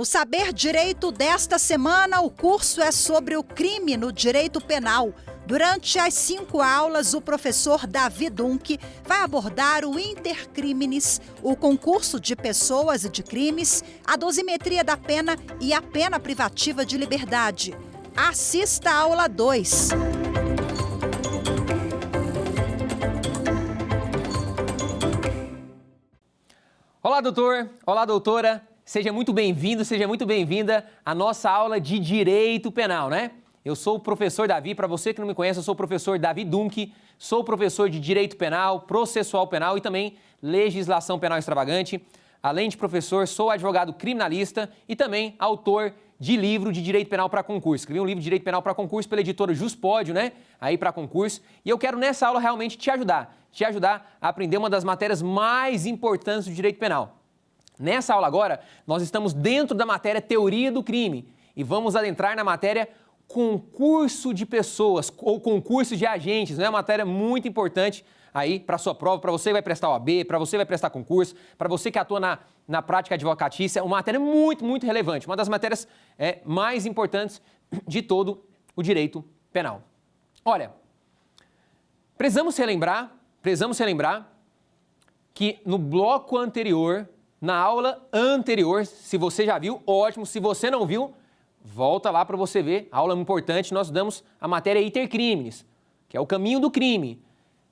No Saber Direito desta semana, o curso é sobre o crime no direito penal. Durante as 5 aulas, o professor Davi Dunk vai abordar o intercrimes, o concurso de pessoas e de crimes, a dosimetria da pena e a pena privativa de liberdade. Assista a aula 2. Olá, doutor! Olá, doutora! Seja muito bem-vindo, seja muito bem-vinda à nossa aula de Direito Penal, né? Eu sou o professor Davi, para você que não me conhece, eu sou o professor Davi Dunk, sou professor de Direito Penal, Processual Penal e também Legislação Penal Extravagante. Além de professor, sou advogado criminalista e também autor de livro de Direito Penal para concurso. Escrevi um livro de Direito Penal para concurso pela editora Juspódio, né? Aí para concurso. E eu quero nessa aula realmente te ajudar a aprender uma das matérias mais importantes do Direito Penal. Nessa aula agora, nós estamos dentro da matéria Teoria do Crime e vamos adentrar na matéria Concurso de Pessoas ou Concurso de Agentes, né? Uma matéria muito importante aí para a sua prova, para você que vai prestar OAB, para você que vai prestar concurso, para você que atua na prática advocatícia, uma matéria muito, muito relevante, uma das matérias mais importantes de todo o direito penal. Olha, precisamos relembrar que no bloco anterior, na aula anterior, se você já viu, ótimo, se você não viu, volta lá para você ver, aula importante, nós damos a matéria intercrimes, que é o caminho do crime.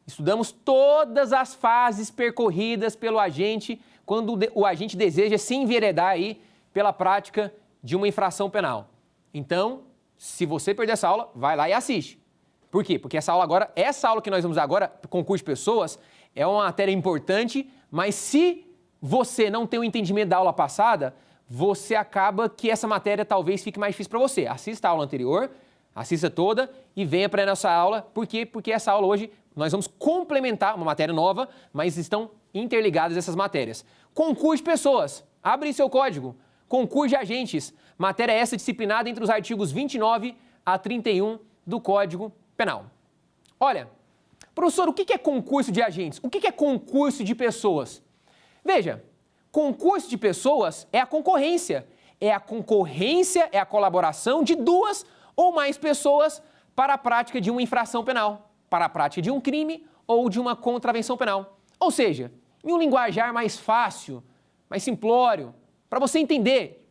Estudamos todas as fases percorridas pelo agente quando o agente deseja se enveredar aí pela prática de uma infração penal. Então, se você perder essa aula, vai lá e assiste. Por quê? Porque essa aula que nós vamos agora, concurso de pessoas, é uma matéria importante, mas se você não tem o entendimento da aula passada, você acaba que essa matéria talvez fique mais difícil para você. Assista a aula anterior, assista toda e venha para a nossa aula. Por quê? Porque essa aula hoje nós vamos complementar uma matéria nova, mas estão interligadas essas matérias. Concurso de pessoas, abre seu código. Concurso de agentes, matéria essa disciplinada entre os artigos 29 a 31 do Código Penal. Olha, professor, o que é concurso de agentes? O que é concurso de pessoas? Veja, concurso de pessoas é a concorrência. É a colaboração de 2 ou mais pessoas para a prática de uma infração penal, para a prática de um crime ou de uma contravenção penal. Ou seja, em um linguajar mais fácil, mais simplório, para você entender,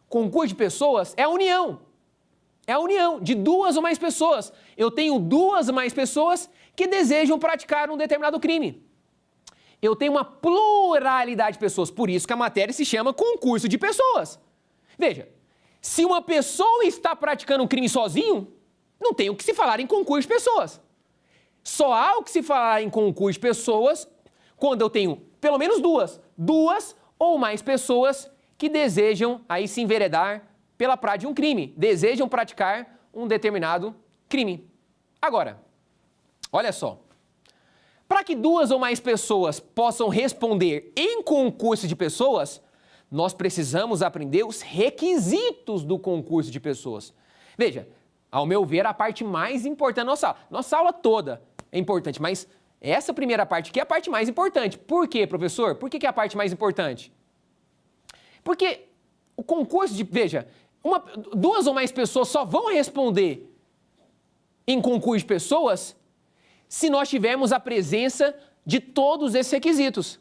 concurso de pessoas é a união. É a união de 2 ou mais pessoas. Eu tenho 2 ou mais pessoas que desejam praticar um determinado crime. Eu tenho uma pluralidade de pessoas, por isso que a matéria se chama concurso de pessoas. Veja, se uma pessoa está praticando um crime sozinho, não tem o que se falar em concurso de pessoas. Só há o que se falar em concurso de pessoas quando eu tenho pelo menos 2 ou mais pessoas que desejam aí se enveredar pela prática de um crime, desejam praticar um determinado crime. Agora, olha só. Para que 2 ou mais pessoas possam responder em concurso de pessoas, nós precisamos aprender os requisitos do concurso de pessoas. Veja, ao meu ver, a parte mais importante da nossa aula. Nossa aula toda é importante, mas essa primeira parte aqui é a parte mais importante. Por quê, professor? Por que é a parte mais importante? Porque o concurso de... Veja, 2 ou mais pessoas só vão responder em concurso de pessoas se nós tivermos a presença de todos esses requisitos.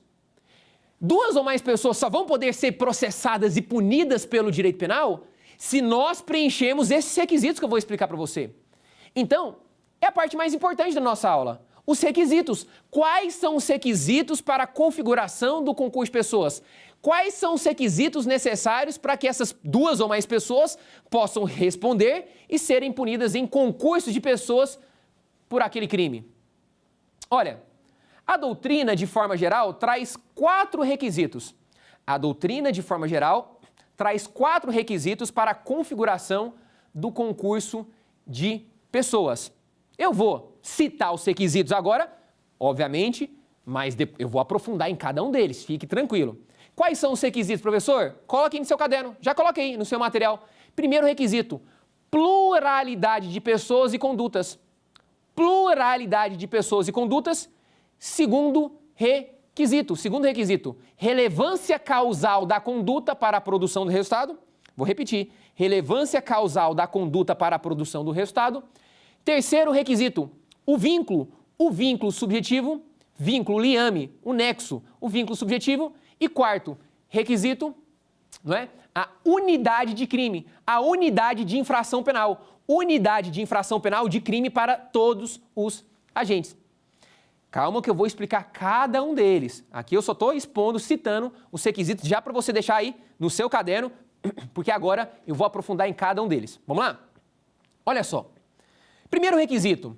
2 ou mais pessoas só vão poder ser processadas e punidas pelo direito penal se nós preenchermos esses requisitos que eu vou explicar para você. Então, é a parte mais importante da nossa aula. Os requisitos. Quais são os requisitos para a configuração do concurso de pessoas? Quais são os requisitos necessários para que essas 2 ou mais pessoas possam responder e serem punidas em concurso de pessoas por aquele crime? Olha, a doutrina, de forma geral, traz 4 requisitos. A doutrina, de forma geral, traz 4 requisitos para a configuração do concurso de pessoas. Eu vou citar os requisitos agora, obviamente, mas eu vou aprofundar em cada um deles, fique tranquilo. Quais são os requisitos, professor? Coloque aí no seu caderno, já coloque aí no seu material. Primeiro requisito, pluralidade de pessoas e condutas. Pluralidade de pessoas e condutas. Segundo requisito, Segundo requisito, relevância causal da conduta para a produção do resultado. Vou repetir, relevância causal da conduta para a produção do resultado. Terceiro requisito, o vínculo subjetivo, vínculo liame, o nexo, o vínculo subjetivo. E quarto requisito, não é? A unidade de crime, a unidade de infração penal. Unidade de infração penal de crime para todos os agentes. Calma que eu vou explicar cada um deles. Aqui eu só estou expondo, citando os requisitos já para você deixar aí no seu caderno, porque agora eu vou aprofundar em cada um deles. Vamos lá? Olha só. Primeiro requisito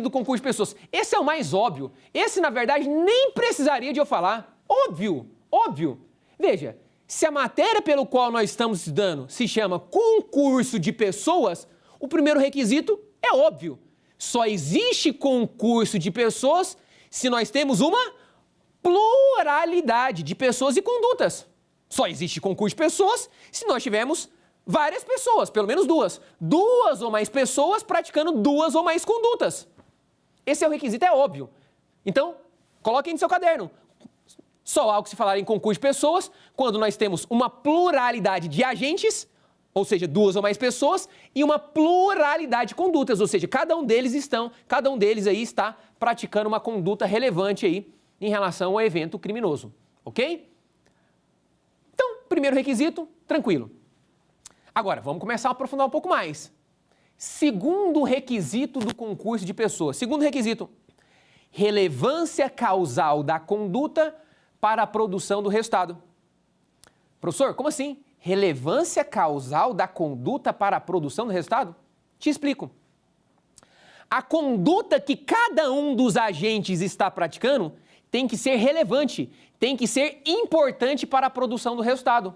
do concurso de pessoas. Esse é o mais óbvio. Esse, na verdade, nem precisaria de eu falar. Óbvio. Veja, se a matéria pelo qual nós estamos estudando se chama concurso de pessoas, o primeiro requisito é óbvio. Só existe concurso de pessoas se nós temos uma pluralidade de pessoas e condutas. Só existe concurso de pessoas se nós tivermos várias pessoas, pelo menos duas. Duas ou mais pessoas praticando duas ou mais condutas. Esse é o requisito, é óbvio. Então, coloquem no seu caderno. Só há o que se falar em concurso de pessoas quando nós temos uma pluralidade de agentes, ou seja, duas ou mais pessoas, e uma pluralidade de condutas, ou seja, cada um deles aí está praticando uma conduta relevante aí em relação ao evento criminoso, ok? Então, primeiro requisito, tranquilo. Agora, vamos começar a aprofundar um pouco mais. Segundo requisito do concurso de pessoas. Segundo requisito, relevância causal da conduta para a produção do resultado. Professor, como assim? Relevância causal da conduta para a produção do resultado? Te explico. A conduta que cada um dos agentes está praticando tem que ser relevante, tem que ser importante para a produção do resultado.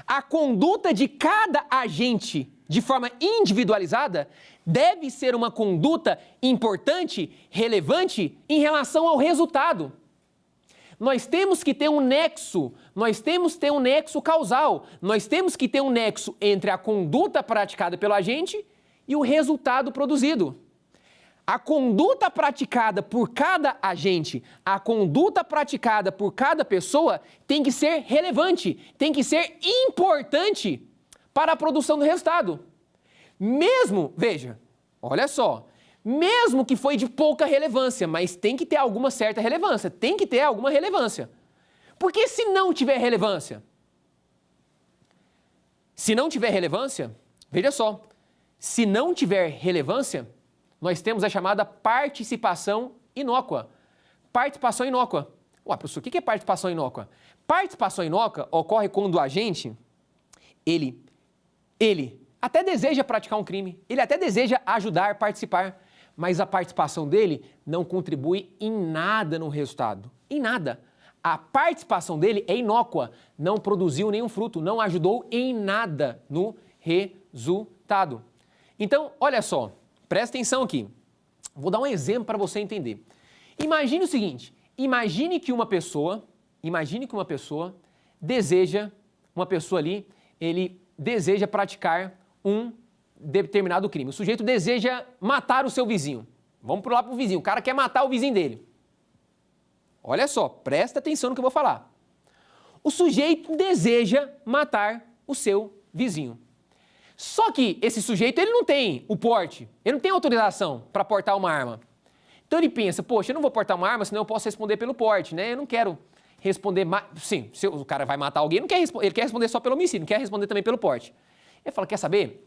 A conduta de cada agente, de forma individualizada, deve ser uma conduta importante, relevante em relação ao resultado. Nós temos que ter um nexo, causal, nós temos que ter um nexo entre a conduta praticada pelo agente e o resultado produzido. A conduta praticada por cada agente, a conduta praticada por cada pessoa tem que ser relevante, tem que ser importante para a produção do resultado. Mesmo, veja, olha só, mesmo que foi de pouca relevância, mas tem que ter alguma certa relevância, tem que ter alguma relevância. Porque se não tiver relevância, veja só, se não tiver relevância, nós temos a chamada participação inócua. Participação inócua. Ué, professor, o que é participação inócua? Participação inócua ocorre quando o agente, ele até deseja praticar um crime, ele até deseja ajudar, participar, mas a participação dele não contribui em nada no resultado. Em nada. A participação dele é inócua, não produziu nenhum fruto, não ajudou em nada no resultado. Então, olha só, presta atenção aqui. Vou dar um exemplo para você entender. Imagine o seguinte, imagine que uma pessoa ele deseja praticar um determinado crime. O sujeito deseja matar o seu vizinho. Vamos lá para o vizinho. O cara quer matar o vizinho dele. Olha só, presta atenção no que eu vou falar. O sujeito deseja matar o seu vizinho. Só que esse sujeito, ele não tem o porte, ele não tem autorização para portar uma arma. Então ele pensa, poxa, eu não vou portar uma arma, senão eu posso responder pelo porte, né? Eu não quero responder... Sim, se o cara vai matar alguém, ele quer responder só pelo homicídio, não quer responder também pelo porte. Ele fala, quer saber?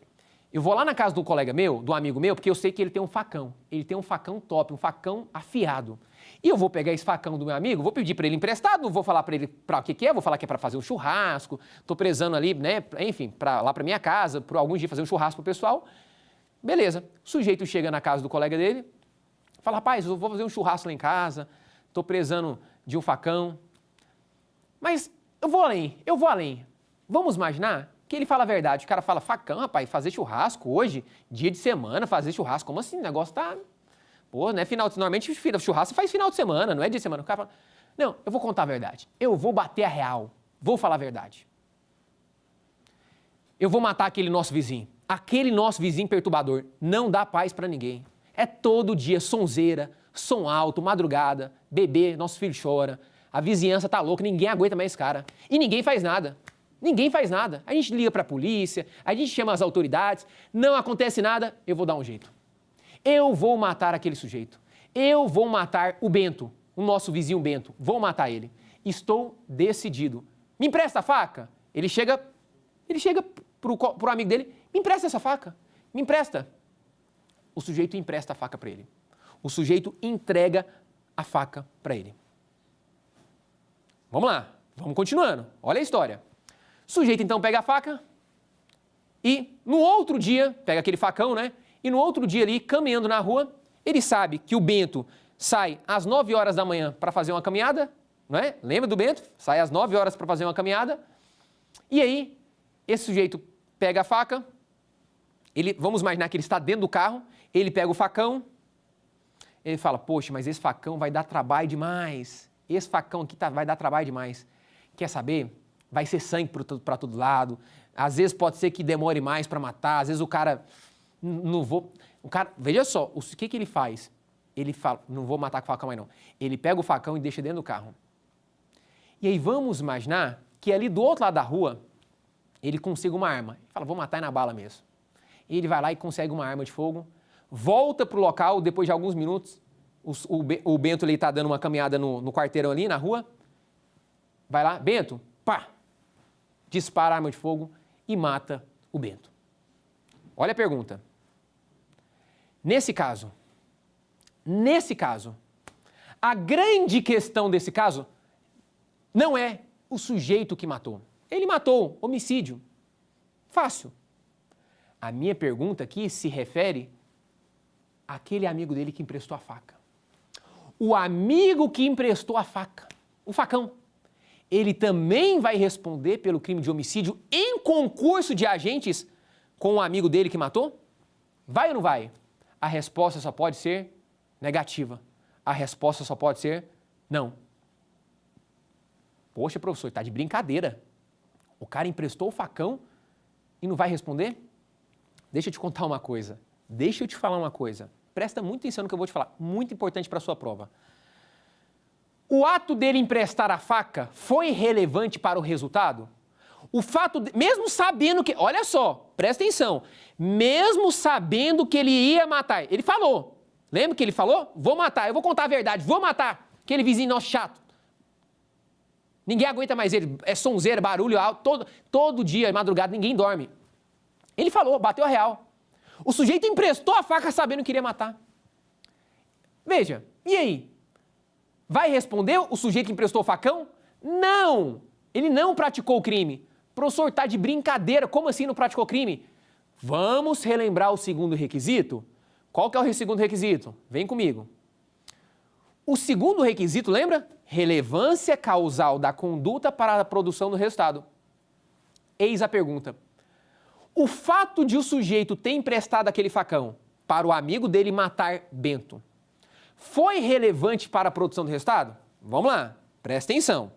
Eu vou lá na casa do colega meu, do amigo meu, porque eu sei que ele tem um facão. Ele tem um facão top, um facão afiado. E eu vou pegar esse facão do meu amigo, vou pedir para ele emprestado, não vou falar para ele para o que é, vou falar que é para fazer um churrasco, tô prezando ali, né, enfim, lá para minha casa, por alguns dias fazer um churrasco pro pessoal. Beleza. O sujeito chega na casa do colega dele, fala, rapaz, eu vou fazer um churrasco lá em casa, tô prezando de um facão. Mas eu vou além. Vamos imaginar que ele fala a verdade. O cara fala, facão, rapaz, fazer churrasco hoje, dia de semana, fazer churrasco, como assim? O negócio tá... Pô, né? Normalmente churrasco faz final de semana, não é dia de semana. O cara fala, não, eu vou contar a verdade. Eu vou bater a real. Vou falar a verdade. Eu vou matar aquele nosso vizinho. Aquele nosso vizinho perturbador. Não dá paz pra ninguém. É todo dia sonzeira, som alto, madrugada, bebê, nosso filho chora, a vizinhança tá louca, ninguém aguenta mais esse cara. E ninguém faz nada. Ninguém faz nada. A gente liga para a polícia, a gente chama as autoridades, não acontece nada, eu vou dar um jeito. Eu vou matar aquele sujeito. Eu vou matar o Bento, o nosso vizinho Bento. Vou matar ele. Estou decidido. Me empresta a faca? Ele chega pro amigo dele, me empresta essa faca. Me empresta. O sujeito empresta a faca para ele. O sujeito entrega a faca para ele. Vamos lá, vamos continuando. Olha a história. O sujeito então pega a faca e no outro dia, pega aquele facão, né? E no outro dia ali, caminhando na rua, ele sabe que o Bento sai às 9 horas da manhã para fazer uma caminhada, não é? Lembra do Bento? Sai às 9 horas para fazer uma caminhada. E aí, esse sujeito pega a faca, vamos imaginar que ele está dentro do carro, ele pega o facão, ele fala, poxa, mas esse facão vai dar trabalho demais. Esse facão aqui vai dar trabalho demais. Quer saber? Vai ser sangue para todo lado. Às vezes pode ser que demore mais para matar. Às vezes o cara... veja só, o que ele faz? Ele fala, não vou matar com o facão mais não. Ele pega o facão e deixa dentro do carro. E aí vamos imaginar que ali do outro lado da rua, ele consiga uma arma. Ele fala, vou matar na bala mesmo. E ele vai lá e consegue uma arma de fogo, volta para o local depois de alguns minutos. O Bento está dando uma caminhada no quarteirão ali, na rua. Vai lá, Bento, pá! Dispara a arma de fogo e mata o Bento. Olha a pergunta. Nesse caso, a grande questão desse caso não é o sujeito que matou. Ele matou, homicídio. Fácil. A minha pergunta aqui se refere àquele amigo dele que emprestou a faca. O amigo que emprestou a faca, o facão, ele também vai responder pelo crime de homicídio em concurso de agentes com o amigo dele que matou? Vai ou não vai? A resposta só pode ser negativa. A resposta só pode ser não. Poxa, professor, está de brincadeira. O cara emprestou o facão e não vai responder? Deixa eu te contar uma coisa. Deixa eu te falar uma coisa. Presta muita atenção no que eu vou te falar. Muito importante para a sua prova. O ato dele emprestar a faca foi relevante para o resultado? O fato, mesmo sabendo que... Olha só, presta atenção. Mesmo sabendo que ele ia matar. Ele falou. Lembra que ele falou? Vou matar, eu vou contar a verdade. Vou matar aquele vizinho nosso chato. Ninguém aguenta mais ele. É sonzeira, barulho alto. Todo dia, madrugada, ninguém dorme. Ele falou, bateu a real. O sujeito emprestou a faca sabendo que iria matar. Veja, e aí? Vai responder o sujeito que emprestou o facão? Não! Ele não praticou o crime. Professor, está de brincadeira. Como assim não praticou o crime? Vamos relembrar o segundo requisito? Qual que é o segundo requisito? Vem comigo. O segundo requisito, lembra? Relevância causal da conduta para a produção do resultado. Eis a pergunta. O fato de o sujeito ter emprestado aquele facão para o amigo dele matar Bento foi relevante para a produção do resultado? Vamos lá, presta atenção.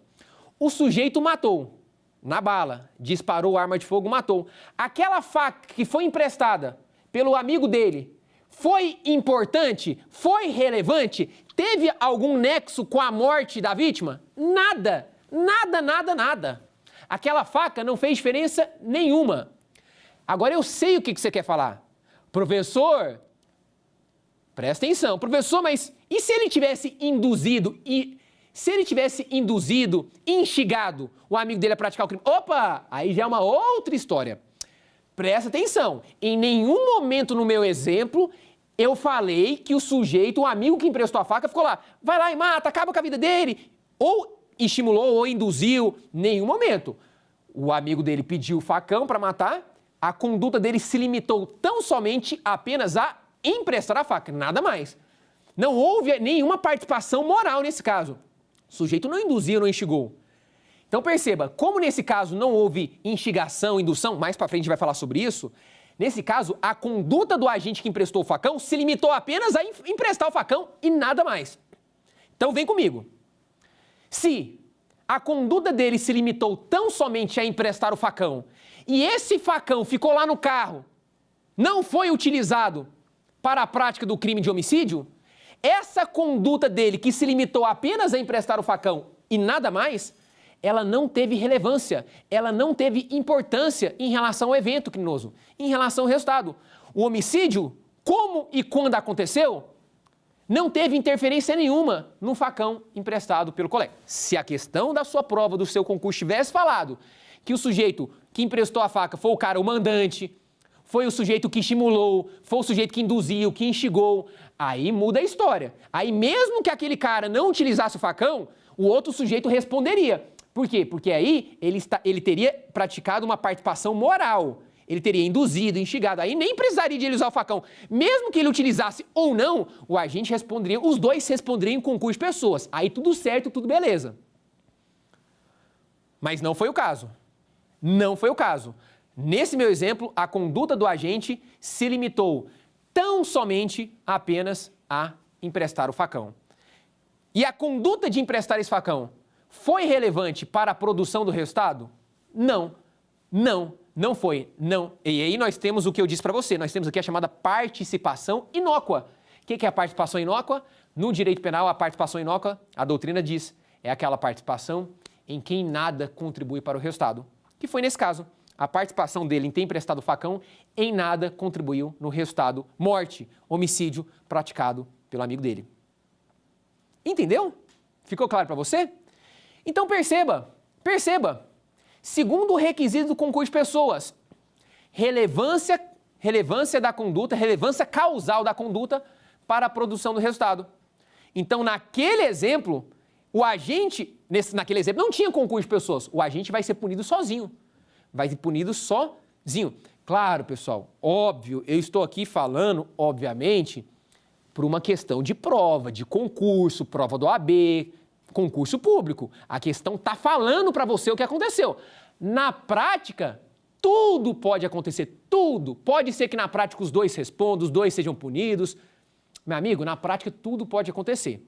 O sujeito matou, na bala, disparou arma de fogo, matou. Aquela faca que foi emprestada pelo amigo dele foi importante? Foi relevante? Teve algum nexo com a morte da vítima? Nada, nada, nada, nada. Aquela faca não fez diferença nenhuma. Agora eu sei o que você quer falar. Professor, presta atenção. Professor, mas e se ele tivesse induzido, instigado o amigo dele a praticar o crime? Opa, aí já é uma outra história. Presta atenção. Em nenhum momento no meu exemplo eu falei que o sujeito, o amigo que emprestou a faca, ficou lá. Vai lá e mata, acaba com a vida dele. Ou estimulou ou induziu. Nenhum momento. O amigo dele pediu o facão para matar. A conduta dele se limitou tão somente apenas a emprestar a faca, nada mais. Não houve nenhuma participação moral nesse caso. O sujeito não induziu, não instigou. Então perceba, como nesse caso não houve instigação, indução, mais para frente a gente vai falar sobre isso, nesse caso a conduta do agente que emprestou o facão se limitou apenas a emprestar o facão e nada mais. Então vem comigo. Se a conduta dele se limitou tão somente a emprestar o facão e esse facão ficou lá no carro, não foi utilizado para a prática do crime de homicídio, essa conduta dele, que se limitou apenas a emprestar o facão e nada mais, ela não teve relevância, ela não teve importância em relação ao evento criminoso, em relação ao resultado. O homicídio, como e quando aconteceu, não teve interferência nenhuma no facão emprestado pelo colega. Se a questão da sua prova, do seu concurso, tivesse falado que o sujeito que emprestou a faca foi o cara, o mandante, foi o sujeito que estimulou, foi o sujeito que induziu, que instigou, aí muda a história. Aí mesmo que aquele cara não utilizasse o facão, o outro sujeito responderia. Por quê? Porque aí ele teria praticado uma participação moral. Ele teria induzido, instigado, aí nem precisaria de ele usar o facão. Mesmo que ele utilizasse ou não, o agente responderia, os dois responderiam em concurso de pessoas. Aí tudo certo, tudo beleza. Mas não foi o caso. Não foi o caso. Nesse meu exemplo, a conduta do agente se limitou tão somente apenas a emprestar o facão. E a conduta de emprestar esse facão foi relevante para a produção do resultado? Não. Não foi, não. E aí nós temos o que eu disse para você, nós temos aqui a chamada participação inócua. O que é a participação inócua? No direito penal, a participação inócua, a doutrina diz, é aquela participação em quem nada contribui para o resultado. Que foi nesse caso, a participação dele em ter emprestado o facão em nada contribuiu no resultado morte, homicídio praticado pelo amigo dele. Entendeu? Ficou claro para você? Então perceba. Segundo o requisito do concurso de pessoas, relevância da conduta, relevância causal da conduta para a produção do resultado. Então, naquele exemplo, o agente, naquele exemplo, não tinha concurso de pessoas. O agente vai ser punido sozinho. Claro, pessoal, óbvio, eu estou aqui falando, obviamente, por uma questão de prova, de concurso, prova do OAB, concurso público. A questão está falando para você o que aconteceu. Na prática, tudo pode acontecer, tudo. Pode ser que na prática os dois respondam, os dois sejam punidos. Meu amigo, na prática tudo pode acontecer,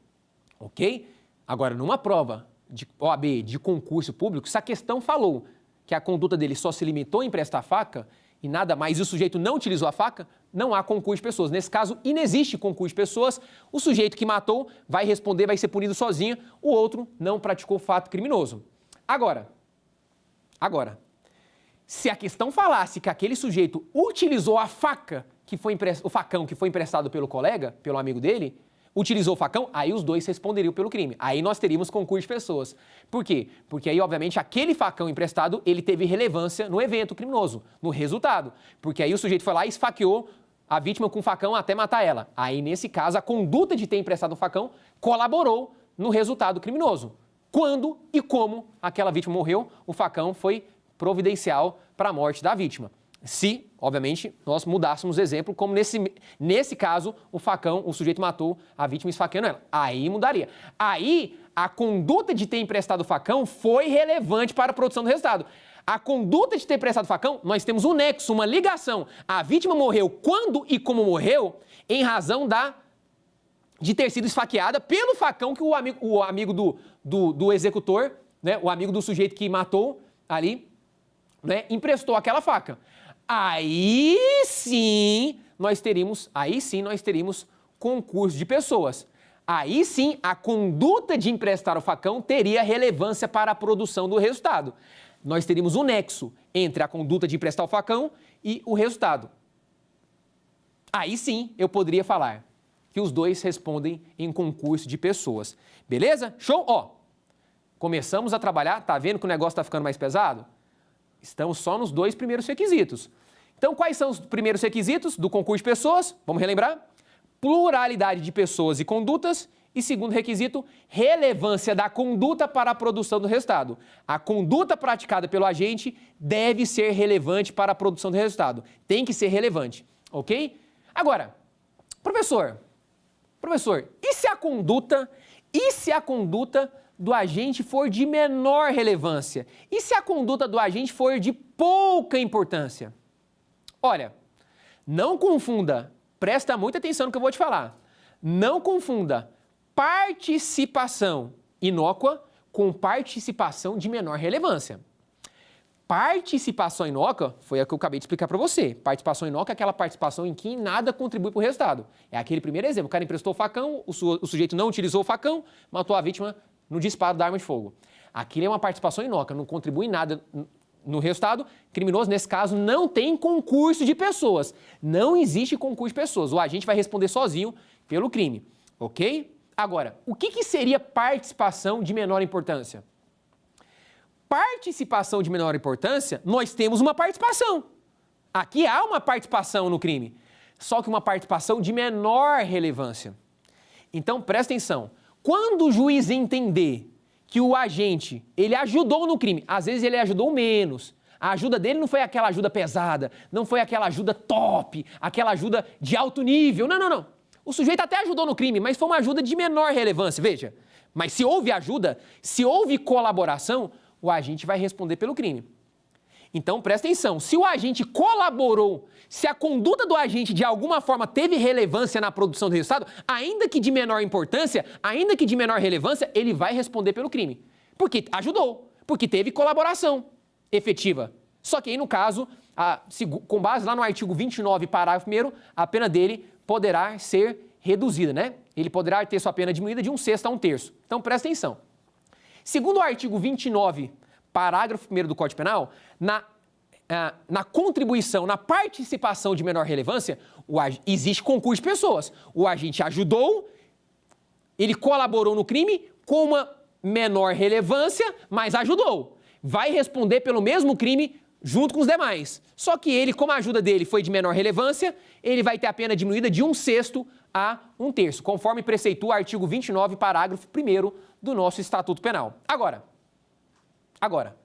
ok? Agora, numa prova de OAB, de concurso público, se a questão falou que a conduta dele só se limitou a emprestar a faca e nada mais, e o sujeito não utilizou a faca, não há concurso de pessoas. Nesse caso, inexiste concurso de pessoas, o sujeito que matou vai responder, vai ser punido sozinho, o outro não praticou fato criminoso. Agora, se a questão falasse que aquele sujeito utilizou a faca, o facão que foi emprestado pelo colega, pelo amigo dele, utilizou o facão, aí os dois responderiam pelo crime. Aí nós teríamos concurso de pessoas. Por quê? Porque aí, obviamente, aquele facão emprestado, ele teve relevância no evento criminoso, no resultado. Porque aí o sujeito foi lá e esfaqueou a vítima com o facão até matar ela. Aí, nesse caso, a conduta de ter emprestado o facão colaborou no resultado criminoso. Quando e como aquela vítima morreu, o facão foi providencial para a morte da vítima. Se, obviamente, nós mudássemos o exemplo, como nesse caso, o facão, o sujeito matou a vítima esfaqueando ela. Aí mudaria. Aí, a conduta de ter emprestado o facão foi relevante para a produção do resultado. A conduta de ter emprestado o facão, nós temos um nexo, uma ligação. A vítima morreu quando e como morreu, em razão de ter sido esfaqueada pelo facão que o amigo do executor, né, o amigo do sujeito que matou ali, né, emprestou aquela faca. Aí sim nós teríamos concurso de pessoas. Aí sim a conduta de emprestar o facão teria relevância para a produção do resultado. Nós teríamos um nexo entre a conduta de emprestar o facão e o resultado. Aí sim eu poderia falar que os dois respondem em concurso de pessoas. Beleza? Show? Ó, começamos a trabalhar, tá vendo que o negócio está ficando mais pesado? Estamos só nos dois primeiros requisitos. Então, quais são os primeiros requisitos do concurso de pessoas? Vamos relembrar? Pluralidade de pessoas e condutas. E segundo requisito, relevância da conduta para a produção do resultado. A conduta praticada pelo agente deve ser relevante para a produção do resultado. Tem que ser relevante, ok? Agora, professor, e se a conduta do agente for de menor relevância? E se a conduta do agente for de pouca importância? Olha, não confunda, presta muita atenção no que eu vou te falar, não confunda participação inócua com participação de menor relevância. Participação inócua foi a que eu acabei de explicar para você. Participação inócua é aquela participação em que nada contribui para o resultado. É aquele primeiro exemplo. O cara emprestou o facão, o sujeito não utilizou o facão, matou a vítima no disparo da arma de fogo. Aquilo é uma participação inócua, não contribui em nada no resultado. Criminoso, nesse caso, não tem concurso de pessoas. Não existe concurso de pessoas. O agente vai responder sozinho pelo crime, ok? Agora, o que seria participação de menor importância? Participação de menor importância, nós temos uma participação. Aqui há uma participação no crime, só que uma participação de menor relevância. Então, presta atenção. Quando o juiz entender que o agente, ele ajudou no crime, às vezes ele ajudou menos, a ajuda dele não foi aquela ajuda pesada, não foi aquela ajuda top, aquela ajuda de alto nível, não. O sujeito até ajudou no crime, mas foi uma ajuda de menor relevância, veja. Mas se houve ajuda, se houve colaboração, o agente vai responder pelo crime. Então, presta atenção, se o agente colaborou, se a conduta do agente de alguma forma teve relevância na produção do resultado, ainda que de menor importância, ainda que de menor relevância, ele vai responder pelo crime. Porque ajudou, porque teve colaboração efetiva. Só que aí, no caso, com base lá no artigo 29, parágrafo 1º, a pena dele poderá ser reduzida, né? Ele poderá ter sua pena diminuída de 1/6 a 1/3. Então, presta atenção. Segundo o artigo 29, parágrafo 1º do Código Penal, na contribuição, na participação de menor relevância, existe concurso de pessoas. O agente ajudou, ele colaborou no crime com uma menor relevância, mas ajudou. Vai responder pelo mesmo crime junto com os demais. Só que ele, como a ajuda dele foi de menor relevância, ele vai ter a pena diminuída de 1/6 a 1/3, conforme preceitua o artigo 29, parágrafo 1º do nosso Estatuto Penal. Agora,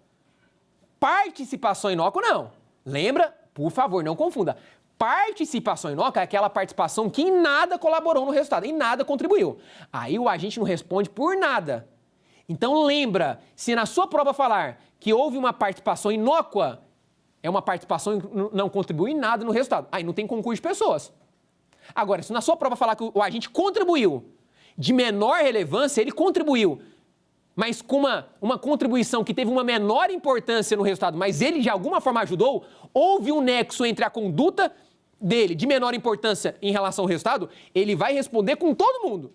participação inócua não. Lembra? Por favor, não confunda. Participação inócua é aquela participação que em nada colaborou no resultado, em nada contribuiu. Aí o agente não responde por nada. Então lembra, se na sua prova falar que houve uma participação inócua, é uma participação que não contribui em nada no resultado. Aí não tem concurso de pessoas. Agora, se na sua prova falar que o agente contribuiu de menor relevância, ele contribuiu, mas com uma contribuição que teve uma menor importância no resultado, mas ele de alguma forma ajudou, houve um nexo entre a conduta dele de menor importância em relação ao resultado, ele vai responder com todo mundo.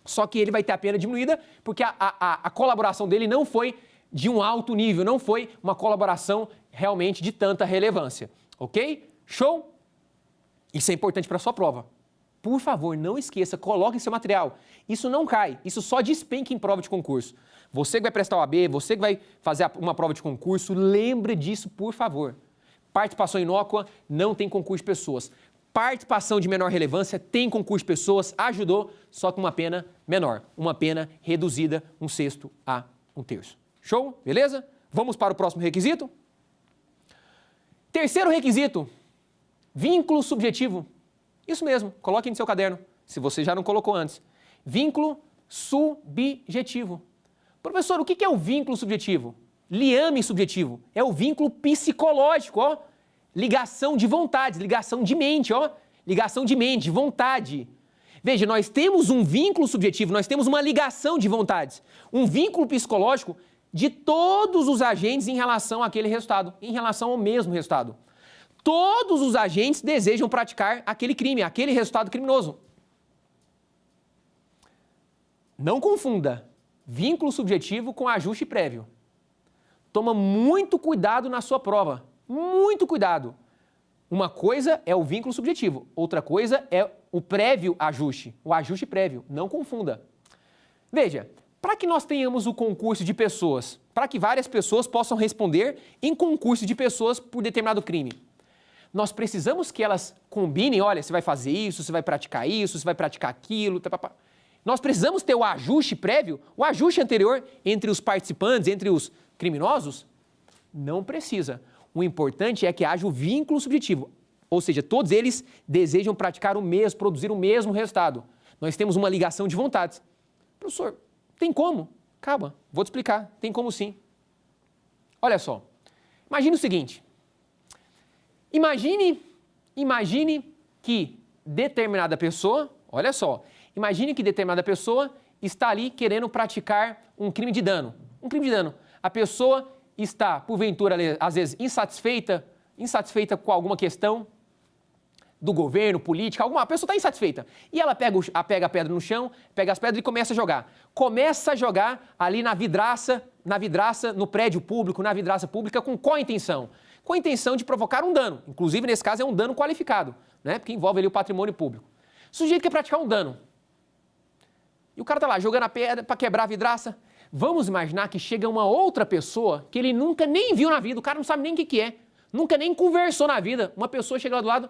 Só que ele vai ter a pena diminuída porque a colaboração dele não foi de um alto nível, não foi uma colaboração realmente de tanta relevância. Ok? Show? Isso é importante para a sua prova. Por favor, não esqueça, coloque em seu material. Isso não cai, isso só despenca em prova de concurso. Você que vai prestar o AB, você que vai fazer uma prova de concurso, lembre disso, por favor. Participação inócua não tem concurso de pessoas. Participação de menor relevância tem concurso de pessoas, ajudou, só com uma pena menor. Uma pena reduzida, 1/6 a 1/3. Show? Beleza? Vamos para o próximo requisito? Terceiro requisito, vínculo subjetivo. Isso mesmo, coloque no seu caderno, se você já não colocou antes. Vínculo subjetivo. Professor, o que é o vínculo subjetivo? Liame subjetivo. É o vínculo psicológico, ó. Ligação de vontades, ligação de mente, ó. Ligação de mente, de vontade. Veja, nós temos um vínculo subjetivo, nós temos uma ligação de vontades. Um vínculo psicológico de todos os agentes em relação àquele resultado, em relação ao mesmo resultado. Todos os agentes desejam praticar aquele crime, aquele resultado criminoso. Não confunda vínculo subjetivo com ajuste prévio. Toma muito cuidado na sua prova, muito cuidado. Uma coisa é o vínculo subjetivo, outra coisa é o prévio ajuste, o ajuste prévio. Não confunda. Veja, para que nós tenhamos o concurso de pessoas, para que várias pessoas possam responder em concurso de pessoas por determinado crime, nós precisamos que elas combinem, olha, você vai fazer isso, você vai praticar isso, você vai praticar aquilo, Nós precisamos ter o ajuste prévio, o ajuste anterior entre os participantes, entre os criminosos? Não precisa. O importante é que haja o vínculo subjetivo, ou seja, todos eles desejam praticar o mesmo, produzir o mesmo resultado. Nós temos uma ligação de vontades. Professor, tem como? Calma, vou te explicar. Tem como sim. Olha só, imagine o seguinte. Imagine que determinada pessoa, olha só, imagine que determinada pessoa está ali querendo praticar um crime de dano. Um crime de dano. A pessoa está, porventura, às vezes, insatisfeita com alguma questão do governo, política, alguma pessoa está insatisfeita. E ela pega a pedra no chão, pega as pedras e começa a jogar. Começa a jogar ali na vidraça, no prédio público, na vidraça pública, com qual intenção? Com a intenção de provocar um dano. Inclusive, nesse caso, é um dano qualificado, né? Porque envolve ali o patrimônio público. O sujeito quer praticar um dano. E o cara está lá jogando a pedra para quebrar a vidraça. Vamos imaginar que chega uma outra pessoa que ele nunca nem viu na vida, o cara não sabe nem o que é, nunca nem conversou na vida. Uma pessoa chega lá do lado.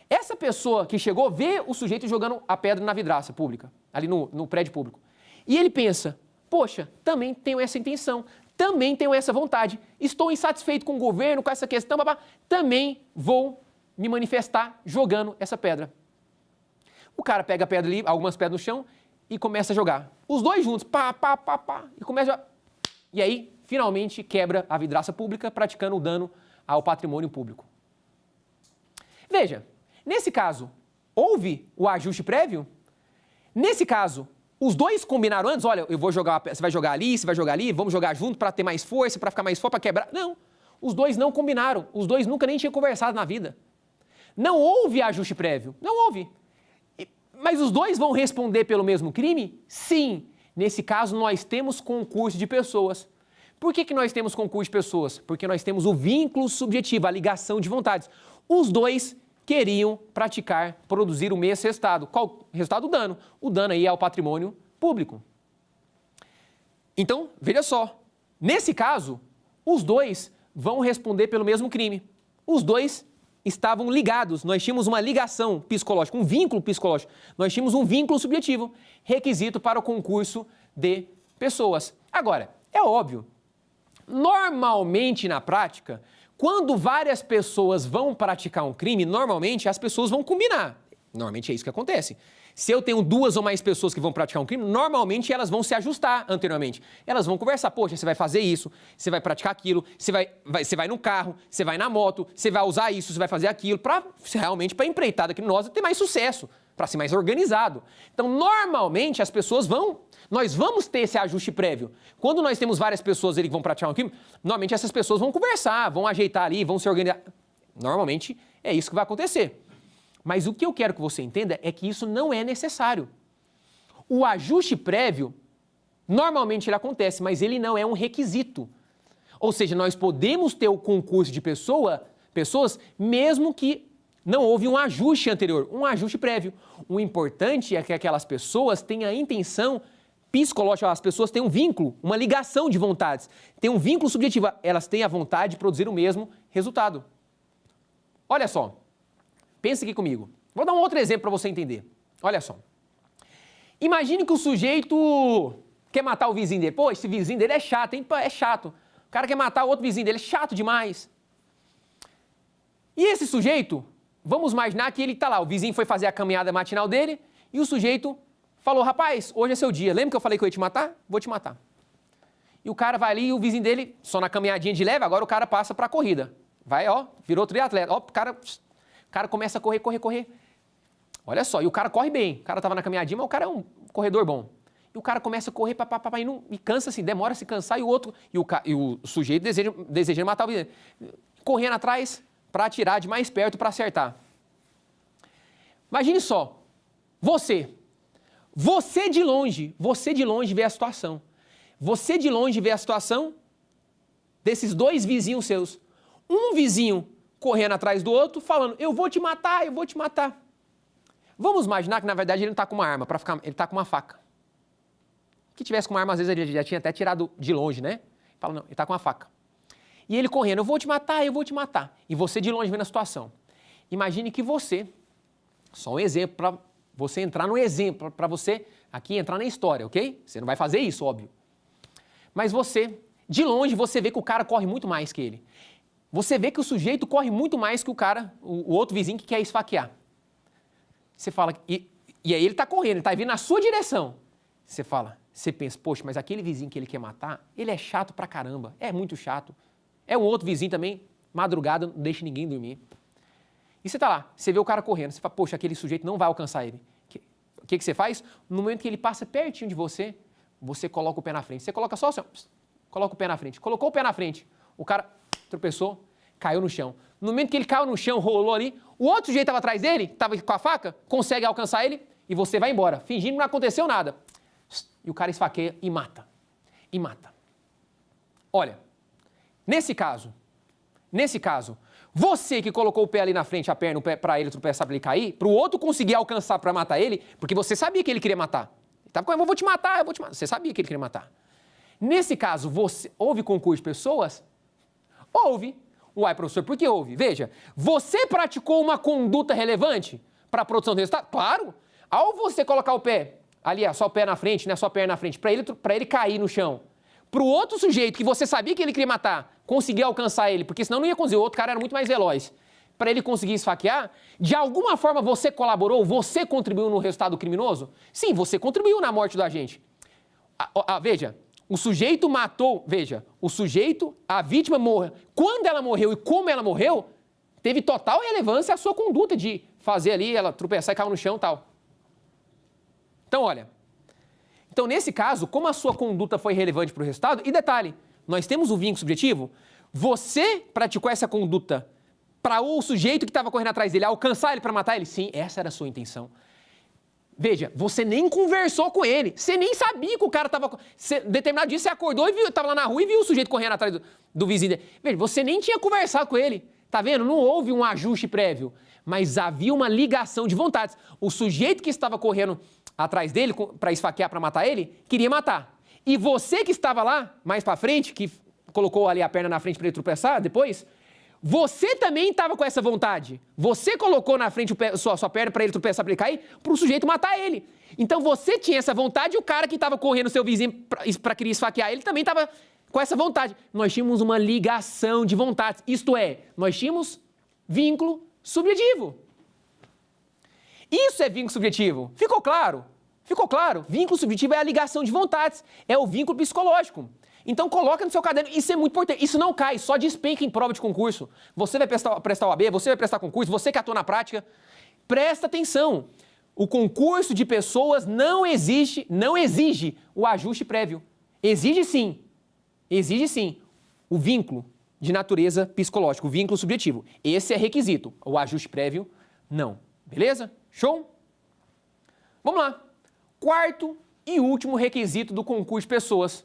Essa pessoa que chegou vê o sujeito jogando a pedra na vidraça pública, ali no prédio público. E ele pensa, poxa, também tenho essa intenção, também tenho essa vontade, estou insatisfeito com o governo, com essa questão, também vou me manifestar jogando essa pedra. O cara pega a pedra ali, algumas pedras no chão e começa a jogar. Os dois juntos, e começa a... E aí, finalmente, quebra a vidraça pública, praticando o dano ao patrimônio público. Veja, nesse caso, houve o ajuste prévio? Nesse caso, os dois combinaram antes, olha, você vai jogar ali, vamos jogar junto para ter mais força, para ficar mais forte, para quebrar. Não, os dois não combinaram, os dois nunca nem tinham conversado na vida. Não houve ajuste prévio, não houve. Mas os dois vão responder pelo mesmo crime? Sim. Nesse caso, nós temos concurso de pessoas. Por que nós temos concurso de pessoas? Porque nós temos o vínculo subjetivo, a ligação de vontades. Os dois queriam produzir o mesmo resultado. Qual resultado? O dano. O dano aí é ao patrimônio público. Então, veja só. Nesse caso, os dois vão responder pelo mesmo crime. Os dois estavam ligados, nós tínhamos uma ligação psicológica, um vínculo psicológico, nós tínhamos um vínculo subjetivo, requisito para o concurso de pessoas. Agora, é óbvio, normalmente na prática, quando várias pessoas vão praticar um crime, normalmente as pessoas vão combinar. Normalmente é isso que acontece. Se eu tenho duas ou mais pessoas que vão praticar um crime, normalmente elas vão se ajustar anteriormente. Elas vão conversar, poxa, você vai fazer isso, você vai praticar aquilo, você vai no carro, você vai na moto, você vai usar isso, você vai fazer aquilo, para realmente para a empreitada criminosa ter mais sucesso, para ser mais organizado. Então, normalmente as pessoas nós vamos ter esse ajuste prévio. Quando nós temos várias pessoas ali que vão praticar um crime, normalmente essas pessoas vão conversar, vão ajeitar ali, vão se organizar. Normalmente é isso que vai acontecer. Mas o que eu quero que você entenda é que isso não é necessário. O ajuste prévio, normalmente ele acontece, mas ele não é um requisito. Ou seja, nós podemos ter o concurso de pessoas, mesmo que não houve um ajuste anterior, um ajuste prévio. O importante é que aquelas pessoas tenham a intenção psicológica, as pessoas têm um vínculo, uma ligação de vontades, têm um vínculo subjetivo, elas têm a vontade de produzir o mesmo resultado. Olha só. Pensa aqui comigo. Vou dar um outro exemplo para você entender. Olha só. Imagine que o sujeito quer matar o vizinho dele. Pô, esse vizinho dele é chato, hein? É chato. O cara quer matar o outro vizinho dele, é chato demais. E esse sujeito, vamos imaginar que ele está lá, o vizinho foi fazer a caminhada matinal dele e o sujeito falou, rapaz, hoje é seu dia, lembra que eu falei que eu ia te matar? Vou te matar. E o cara vai ali e o vizinho dele, só na caminhadinha de leve, agora o cara passa para a corrida. Vai, ó, virou triatleta. Ó, o cara começa a correr. Olha só, e o cara corre bem. O cara estava na caminhadinha, mas o cara é um corredor bom. E o cara começa a correr, e cansa assim, demora a se cansar, e o sujeito deseja matar o vizinho. Correndo atrás para atirar de mais perto para acertar. Imagine só, você de longe vê a situação. Você de longe vê a situação desses dois vizinhos seus. Um vizinho correndo atrás do outro, falando, eu vou te matar. Vamos imaginar que, na verdade, ele não está com uma arma, ele está com uma faca. Que tivesse com uma arma, às vezes, ele já tinha até tirado de longe, né? Fala, não, ele está com uma faca. E ele correndo, eu vou te matar. E você de longe vendo a situação. Imagine que você, só um exemplo, para você entrar no exemplo, para você aqui entrar na história, ok? Você não vai fazer isso, óbvio. Mas você, de longe, você vê que o cara corre muito mais que ele. Você vê que o sujeito corre muito mais que o cara, o outro vizinho que quer esfaquear. Você fala, e aí ele está correndo, ele está vindo na sua direção. Você pensa, poxa, mas aquele vizinho que ele quer matar, ele é chato pra caramba, é muito chato. É um outro vizinho também, madrugada, não deixa ninguém dormir. E você está lá, você vê o cara correndo, você fala, poxa, aquele sujeito não vai alcançar ele. O que você faz? No momento que ele passa pertinho de você, você coloca o pé na frente. Você coloca só assim, coloca o pé na frente. Colocou o pé na frente. O cara tropeçou, caiu no chão. No momento que ele caiu no chão, rolou ali, o outro sujeito estava atrás dele, estava com a faca, consegue alcançar ele e você vai embora, fingindo que não aconteceu nada. E o cara esfaqueia e mata. E mata. Olha, nesse caso, você que colocou o pé ali na frente, a perna, para ele tropeçar, para ele cair, para o outro conseguir alcançar para matar ele, porque você sabia que ele queria matar. Ele estava com, eu vou te matar, eu vou te matar. Você sabia que ele queria matar. Nesse caso, houve concurso de pessoas? Houve. Uai, professor, por que houve? Veja, você praticou uma conduta relevante para a produção do resultado? Claro. Ao você colocar o pé, ali, só o pé na frente, né, só a perna na frente, para ele cair no chão, para o outro sujeito que você sabia que ele queria matar, conseguir alcançar ele, porque senão não ia conseguir, o outro cara era muito mais veloz, para ele conseguir esfaquear, de alguma forma você colaborou, você contribuiu no resultado criminoso? Sim, você contribuiu na morte do agente. Veja, o sujeito matou, veja, a vítima morreu. Quando ela morreu e como ela morreu, teve total relevância a sua conduta de fazer ali, ela tropeçar e cair no chão e tal. Então, olha, nesse caso, como a sua conduta foi relevante para o resultado, e detalhe, nós temos o vínculo subjetivo, você praticou essa conduta para o sujeito que estava correndo atrás dele, alcançar ele para matar ele? Sim, essa era a sua intenção. Veja, você nem conversou com ele, você nem sabia que o cara estava... Determinado dia você acordou e estava lá na rua e viu o sujeito correndo atrás do vizinho dele. Veja, você nem tinha conversado com ele, tá vendo? Não houve um ajuste prévio, mas havia uma ligação de vontades. O sujeito que estava correndo atrás dele para esfaquear, para matar ele, queria matar. E você que estava lá, mais para frente, que colocou ali a perna na frente para ele tropeçar depois, você também estava com essa vontade. Você colocou na frente sua perna para ele tropeçar, para ele cair, para o sujeito matar ele. Então você tinha essa vontade e o cara que estava correndo, seu vizinho, para querer esfaquear ele, também estava com essa vontade. Nós tínhamos uma ligação de vontades. Isto é, nós tínhamos vínculo subjetivo. Isso é vínculo subjetivo. Ficou claro? Ficou claro? Vínculo subjetivo é a ligação de vontades. É o vínculo psicológico. Então coloca no seu caderno, isso é muito importante, isso não cai, só despenca em prova de concurso. Você vai prestar o AB, você vai prestar concurso, você que atua na prática, presta atenção. O concurso de pessoas não exige o ajuste prévio. Exige sim o vínculo de natureza psicológica, o vínculo subjetivo. Esse é requisito, o ajuste prévio não. Beleza? Show? Vamos lá. Quarto e último requisito do concurso de pessoas.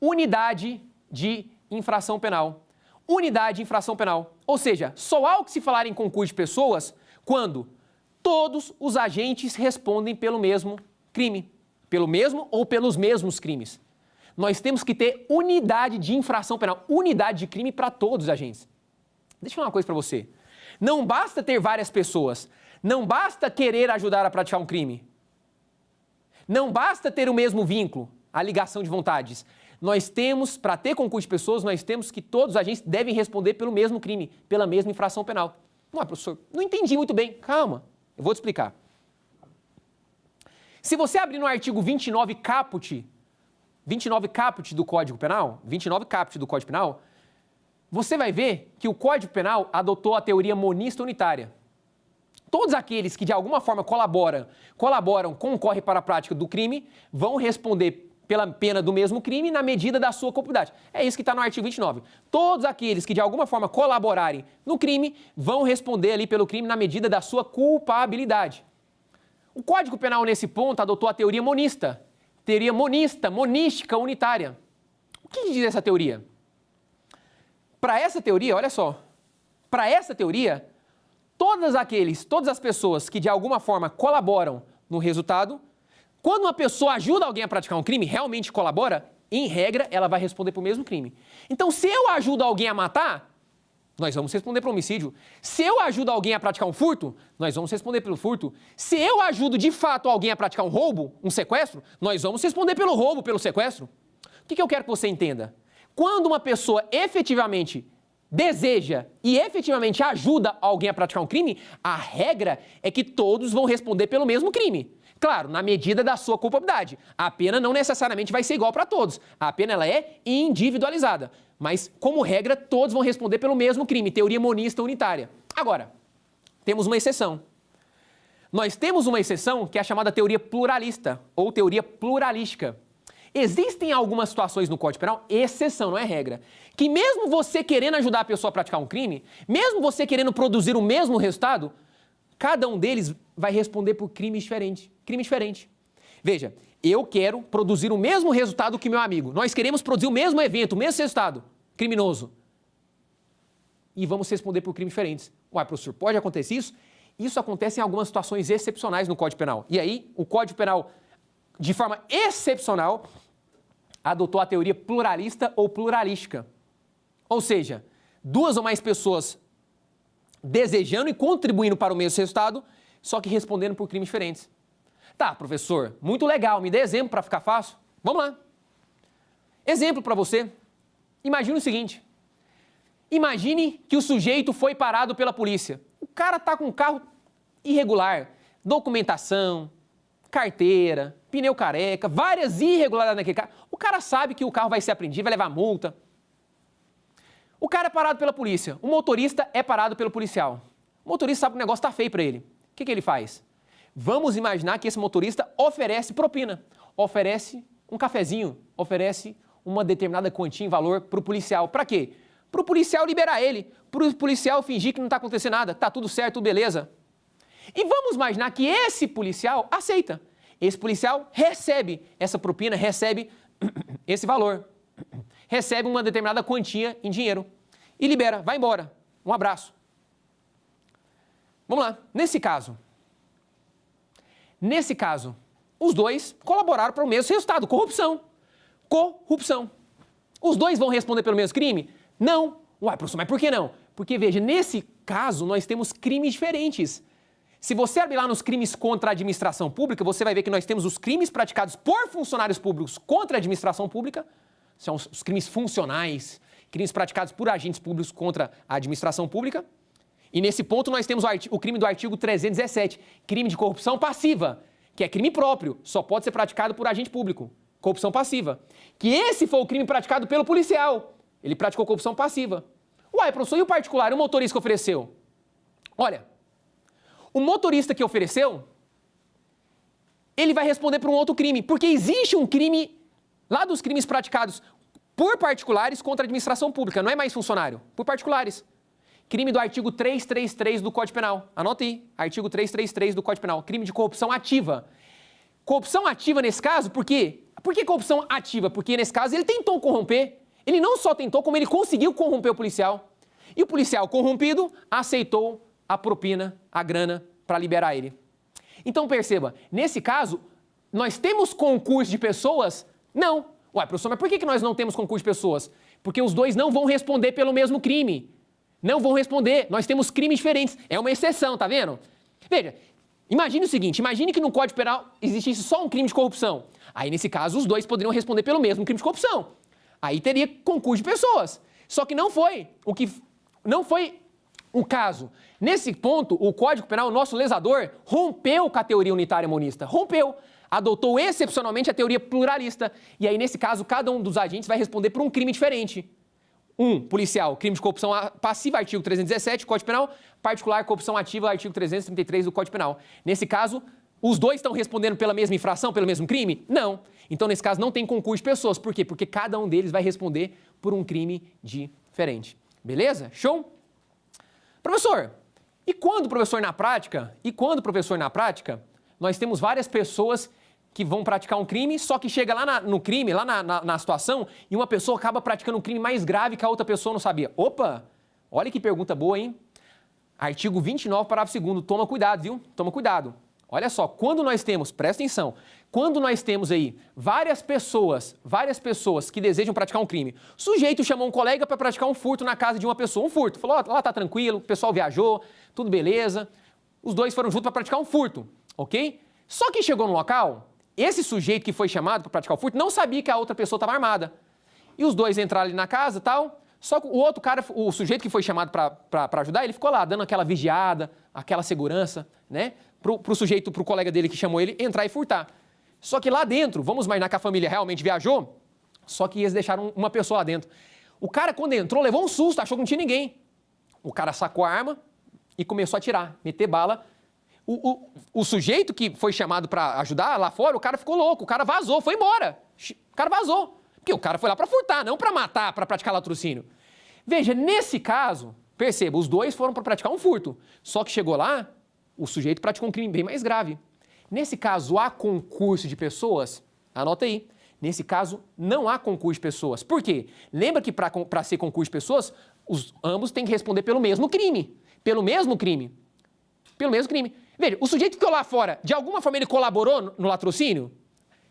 Unidade de infração penal. Unidade de infração penal. Ou seja, só há o que se falar em concurso de pessoas quando todos os agentes respondem pelo mesmo crime. Pelo mesmo ou pelos mesmos crimes. Nós temos que ter unidade de infração penal. Unidade de crime para todos os agentes. Deixa eu falar uma coisa para você. Não basta ter várias pessoas. Não basta querer ajudar a praticar um crime. Não basta ter o mesmo vínculo, a ligação de vontades. Nós temos, para ter concurso de pessoas, nós temos que todos os agentes devem responder pelo mesmo crime, pela mesma infração penal. Não, professor, não entendi muito bem. Calma, eu vou te explicar. Se você abrir no artigo 29 caput do Código Penal, você vai ver que o Código Penal adotou a teoria monista unitária. Todos aqueles que de alguma forma concorrem para a prática do crime, vão responder pela pena do mesmo crime na medida da sua culpabilidade. É isso que está no artigo 29. Todos aqueles que de alguma forma colaborarem no crime, vão responder ali pelo crime na medida da sua culpabilidade. O Código Penal, nesse ponto, adotou a teoria monista. Teoria monística unitária. O que diz essa teoria? Para essa teoria, olha só, todas as pessoas que de alguma forma colaboram no resultado, quando uma pessoa ajuda alguém a praticar um crime, realmente colabora, em regra, ela vai responder pelo mesmo crime. Então, se eu ajudo alguém a matar, nós vamos responder pelo homicídio. Se eu ajudo alguém a praticar um furto, nós vamos responder pelo furto. Se eu ajudo de fato alguém a praticar um roubo, um sequestro, nós vamos responder pelo roubo, pelo sequestro. O que eu quero que você entenda? Quando uma pessoa efetivamente deseja e efetivamente ajuda alguém a praticar um crime, a regra é que todos vão responder pelo mesmo crime. Claro, na medida da sua culpabilidade. A pena não necessariamente vai ser igual para todos. A pena ela é individualizada. Mas, como regra, todos vão responder pelo mesmo crime. Teoria monista unitária. Agora, temos uma exceção. Nós temos uma exceção que é a chamada teoria pluralista ou teoria pluralística. Existem algumas situações no Código Penal, exceção, não é regra, que mesmo você querendo ajudar a pessoa a praticar um crime, mesmo você querendo produzir o mesmo resultado, cada um deles vai responder por crime diferente. Crime diferente. Veja, eu quero produzir o mesmo resultado que meu amigo. Nós queremos produzir o mesmo evento, o mesmo resultado criminoso. E vamos responder por crimes diferentes. Ué, professor, pode acontecer isso? Isso acontece em algumas situações excepcionais no Código Penal. E aí, o Código Penal, de forma excepcional, adotou a teoria pluralista ou pluralística. Ou seja, duas ou mais pessoas desejando e contribuindo para o mesmo resultado, só que respondendo por crimes diferentes. Tá, professor, muito legal, me dê exemplo para ficar fácil. Vamos lá. Exemplo para você. Imagine o seguinte. Imagine que o sujeito foi parado pela polícia. O cara tá com um carro irregular, documentação, carteira, pneu careca, várias irregularidades naquele carro. O cara sabe que o carro vai ser apreendido, vai levar multa. O cara é parado pela polícia. O motorista é parado pelo policial. O motorista sabe que o negócio tá feio para ele. O que ele faz? Vamos imaginar que esse motorista oferece propina, oferece um cafezinho, oferece uma determinada quantia em valor para o policial. Para quê? Para o policial liberar ele, para o policial fingir que não está acontecendo nada, está tudo certo, tudo beleza. E vamos imaginar que esse policial aceita. Esse policial recebe essa propina, recebe esse valor, recebe uma determinada quantia em dinheiro e libera, vai embora. Um abraço. Vamos lá, nesse caso, os dois colaboraram para o mesmo resultado, corrupção. Corrupção. Os dois vão responder pelo mesmo crime? Não. Ué, professor, mas por que não? Porque, veja, nesse caso nós temos crimes diferentes. Se você abrir lá nos crimes contra a administração pública, você vai ver que nós temos os crimes praticados por funcionários públicos contra a administração pública, são os crimes funcionais, crimes praticados por agentes públicos contra a administração pública. E nesse ponto nós temos o crime do artigo 317, crime de corrupção passiva, que é crime próprio, só pode ser praticado por agente público, corrupção passiva. Que esse foi o crime praticado pelo policial, ele praticou corrupção passiva. Uai, professor, e o particular, o motorista que ofereceu? Olha, o motorista que ofereceu, ele vai responder por um outro crime, porque existe um crime, lá dos crimes praticados por particulares contra a administração pública, não é mais funcionário, por particulares. Crime do artigo 333 do Código Penal. Anota aí, artigo 333 do Código Penal. Crime de corrupção ativa. Corrupção ativa nesse caso, por quê? Por que corrupção ativa? Porque nesse caso ele tentou corromper. Ele não só tentou, como ele conseguiu corromper o policial. E o policial corrompido aceitou a propina, a grana, para liberar ele. Então perceba, nesse caso, nós temos concurso de pessoas? Não. Ué, professor, mas por que nós não temos concurso de pessoas? Porque os dois não vão responder pelo mesmo crime. Não vão responder. Nós temos crimes diferentes. É uma exceção, tá vendo? Veja, imagine o seguinte, imagine que no Código Penal existisse só um crime de corrupção. Aí, nesse caso, os dois poderiam responder pelo mesmo crime de corrupção. Aí teria concurso de pessoas. Só que não foi o caso. Nesse ponto, o Código Penal, o nosso legislador, rompeu com a teoria unitária monista. Rompeu. Adotou excepcionalmente a teoria pluralista. E aí, nesse caso, cada um dos agentes vai responder por um crime diferente. Policial, crime de corrupção passiva, artigo 317 do Código Penal, particular, corrupção ativa, artigo 333 do Código Penal. Nesse caso, os dois estão respondendo pela mesma infração, pelo mesmo crime? Não. Então, nesse caso, não tem concurso de pessoas. Por quê? Porque cada um deles vai responder por um crime diferente. Beleza? Show? Professor, e quando, professor, na prática, nós temos várias pessoas que vão praticar um crime, só que chega lá no crime, lá na situação, e uma pessoa acaba praticando um crime mais grave que a outra pessoa não sabia. Opa! Olha que pergunta boa, hein? Artigo 29, parágrafo 2º. Toma cuidado, viu? Toma cuidado. Olha só, quando nós temos, presta atenção, quando nós temos aí várias pessoas que desejam praticar um crime, o sujeito chamou um colega para praticar um furto na casa de uma pessoa, um furto. Falou, ó, lá tá tranquilo, o pessoal viajou, tudo beleza. Os dois foram juntos para praticar um furto, ok? Só que chegou no local, esse sujeito que foi chamado para praticar o furto não sabia que a outra pessoa estava armada. E os dois entraram ali na casa e tal, só que o outro cara, o sujeito que foi chamado para ajudar, ele ficou lá dando aquela vigiada, aquela segurança, né? Pro sujeito, pro colega dele que chamou ele, entrar e furtar. Só que lá dentro, vamos imaginar que a família realmente viajou, só que eles deixaram uma pessoa lá dentro. O cara, quando entrou, levou um susto, achou que não tinha ninguém. O cara sacou a arma e começou a atirar, meter bala. O sujeito que foi chamado para ajudar lá fora, o cara ficou louco, o cara vazou, foi embora. O cara vazou. Porque o cara foi lá para furtar, não para matar, para praticar latrocínio. Veja, nesse caso, perceba, os dois foram para praticar um furto. Só que chegou lá, o sujeito praticou um crime bem mais grave. Nesse caso, há concurso de pessoas? Anota aí. Nesse caso, não há concurso de pessoas. Por quê? Lembra que para ser concurso de pessoas, ambos têm que responder pelo mesmo crime. Pelo mesmo crime. Pelo mesmo crime. Veja, o sujeito que ficou lá fora, de alguma forma ele colaborou no latrocínio?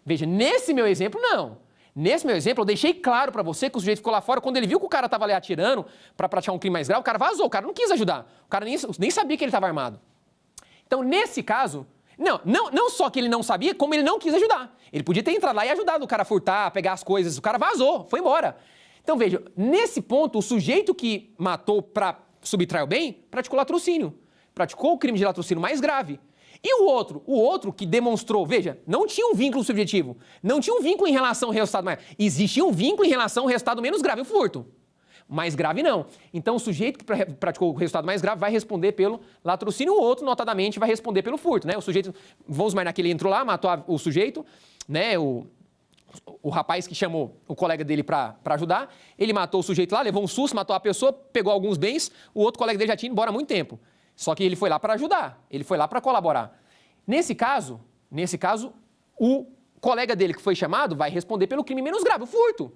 Veja, nesse meu exemplo, não. Nesse meu exemplo, eu deixei claro para você que o sujeito ficou lá fora, quando ele viu que o cara estava ali atirando para praticar um crime mais grave, o cara vazou, o cara não quis ajudar. O cara nem sabia que ele estava armado. Então, nesse caso, não só que ele não sabia, como ele não quis ajudar. Ele podia ter entrado lá e ajudado o cara a furtar, a pegar as coisas, o cara vazou, foi embora. Então, veja, nesse ponto, o sujeito que matou para subtrair o bem, praticou latrocínio. Praticou o crime de latrocínio mais grave. E o outro que demonstrou, veja, não tinha um vínculo subjetivo, não tinha um vínculo em relação ao resultado maior, existia um vínculo em relação ao resultado menos grave, o furto. Mais grave não. Então o sujeito que praticou o resultado mais grave vai responder pelo latrocínio, o outro, notadamente, vai responder pelo furto, né? O sujeito, vamos imaginar que ele entrou lá, matou o sujeito, né? O rapaz que chamou o colega dele para ajudar, ele matou o sujeito lá, levou um susto, matou a pessoa, pegou alguns bens, o outro colega dele já tinha ido embora há muito tempo. Só que ele foi lá para ajudar, ele foi lá para colaborar. Nesse caso, o colega dele que foi chamado vai responder pelo crime menos grave, o furto.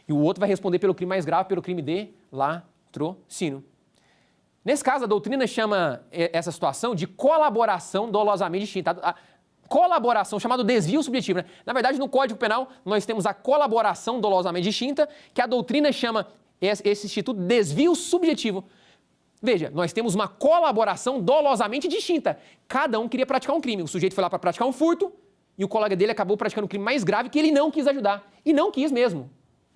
E o outro vai responder pelo crime mais grave, pelo crime de latrocínio. Nesse caso, a doutrina chama essa situação de colaboração dolosamente distinta. A colaboração, chamado desvio subjetivo, né? Na verdade, no Código Penal, nós temos a colaboração dolosamente distinta, que a doutrina chama esse instituto de desvio subjetivo. Veja, nós temos uma colaboração dolosamente distinta. Cada um queria praticar um crime. O sujeito foi lá para praticar um furto e o colega dele acabou praticando um crime mais grave que ele não quis ajudar. E não quis mesmo.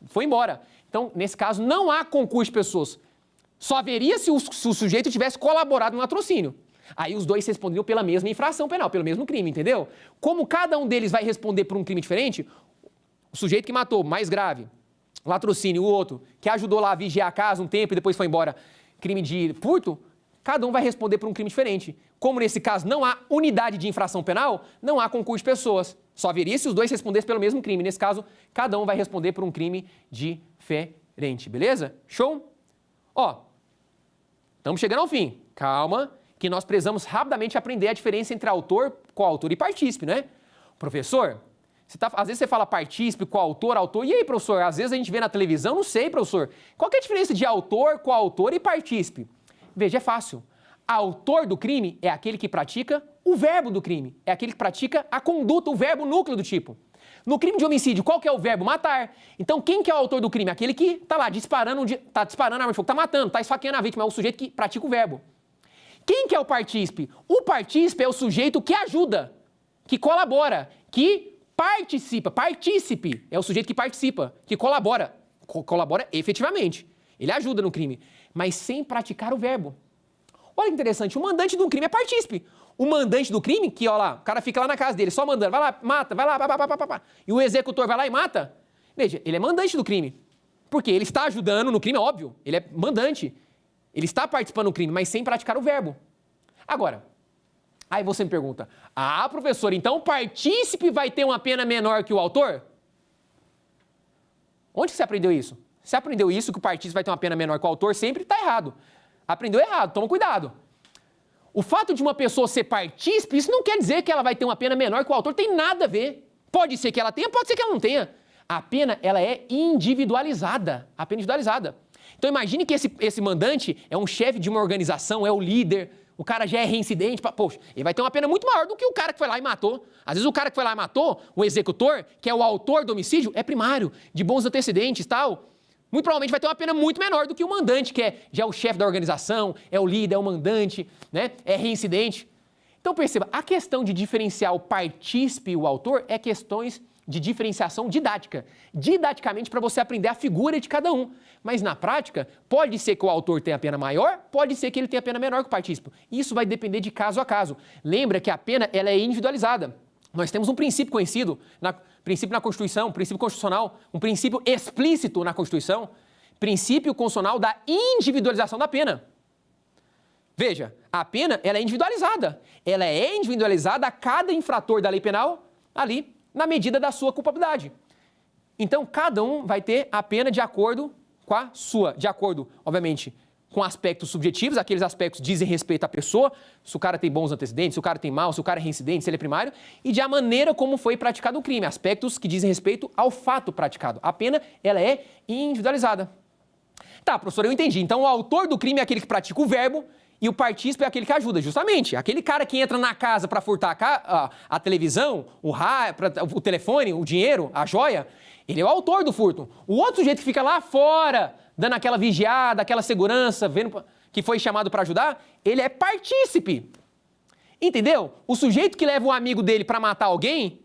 Foi embora. Então, nesse caso, não há concurso de pessoas. Só haveria se o sujeito tivesse colaborado no latrocínio. Aí os dois responderiam pela mesma infração penal, pelo mesmo crime, entendeu? Como cada um deles vai responder por um crime diferente, o sujeito que matou, mais grave, latrocínio, o outro, que ajudou lá a vigiar a casa um tempo e depois foi embora, crime de furto, cada um vai responder por um crime diferente. Como nesse caso não há unidade de infração penal, não há concurso de pessoas. Só haveria se os dois respondessem pelo mesmo crime. Nesse caso, cada um vai responder por um crime diferente. Beleza? Show? Ó, estamos chegando ao fim. Calma, que nós precisamos rapidamente aprender a diferença entre autor, coautor e partícipe, né? Professor, às vezes você fala partícipe, coautor, autor. E aí, professor? Às vezes a gente vê na televisão, não sei, professor. Qual que é a diferença de autor, coautor e partícipe? Veja, é fácil. Autor do crime é aquele que pratica o verbo do crime. É aquele que pratica a conduta, o verbo núcleo do tipo. No crime de homicídio, qual que é o verbo? Matar. Então, quem que é o autor do crime? Aquele que está lá disparando a arma de fogo, está matando, está esfaqueando a vítima. É o sujeito que pratica o verbo. Quem que é o partícipe? O partícipe é o sujeito que ajuda, que colabora, que participa. Partícipe é o sujeito que participa, que colabora. Colabora efetivamente. Ele ajuda no crime, mas sem praticar o verbo. Olha que interessante, o mandante de um crime é partícipe. O mandante do crime, que ó lá, o cara fica lá na casa dele, só mandando, vai lá, mata, vai lá, pá. E o executor vai lá e mata. Veja, ele é mandante do crime. Porque ele está ajudando no crime, óbvio, ele é mandante. Ele está participando do crime, mas sem praticar o verbo. Agora, aí você me pergunta, professor, então o partícipe vai ter uma pena menor que o autor? Onde você aprendeu isso? Você aprendeu isso, que o partícipe vai ter uma pena menor que o autor, sempre está errado. Aprendeu errado, toma cuidado. O fato de uma pessoa ser partícipe, isso não quer dizer que ela vai ter uma pena menor que o autor, tem nada a ver. Pode ser que ela tenha, pode ser que ela não tenha. A pena, ela é individualizada, a pena individualizada. Então imagine que esse mandante é um chefe de uma organização, é o líder, o cara já é reincidente, poxa, ele vai ter uma pena muito maior do que o cara que foi lá e matou. Às vezes o cara que foi lá e matou, o executor, que é o autor do homicídio, é primário, de bons antecedentes e tal. Muito provavelmente vai ter uma pena muito menor do que o mandante, que já é o chefe da organização, é o líder, é o mandante, né? É reincidente. Então perceba, a questão de diferenciar o partícipe e o autor é questões de diferenciação didática. Didaticamente para você aprender a figura de cada um. Mas na prática, pode ser que o autor tenha a pena maior, pode ser que ele tenha a pena menor que o partícipe. Isso vai depender de caso a caso. Lembra que a pena ela é individualizada. Nós temos um princípio conhecido, princípio na Constituição, princípio constitucional, um princípio explícito na Constituição, princípio constitucional da individualização da pena. Veja, a pena ela é individualizada. Ela é individualizada a cada infrator da lei penal ali na medida da sua culpabilidade. Então, cada um vai ter a pena de acordo com a sua, de acordo, obviamente, com aspectos subjetivos, aqueles aspectos que dizem respeito à pessoa, se o cara tem bons antecedentes, se o cara tem mal, se o cara é reincidente, se ele é primário, e de a maneira como foi praticado o crime, aspectos que dizem respeito ao fato praticado. A pena, ela é individualizada. Tá, professor, eu entendi. Então, o autor do crime é aquele que pratica o verbo e o partícipe é aquele que ajuda, justamente. Aquele cara que entra na casa para furtar a televisão, o telefone, o dinheiro, a joia, ele é o autor do furto. O outro sujeito que fica lá fora, dando aquela vigiada, aquela segurança, vendo que foi chamado para ajudar, ele é partícipe. Entendeu? O sujeito que leva um amigo dele para matar alguém,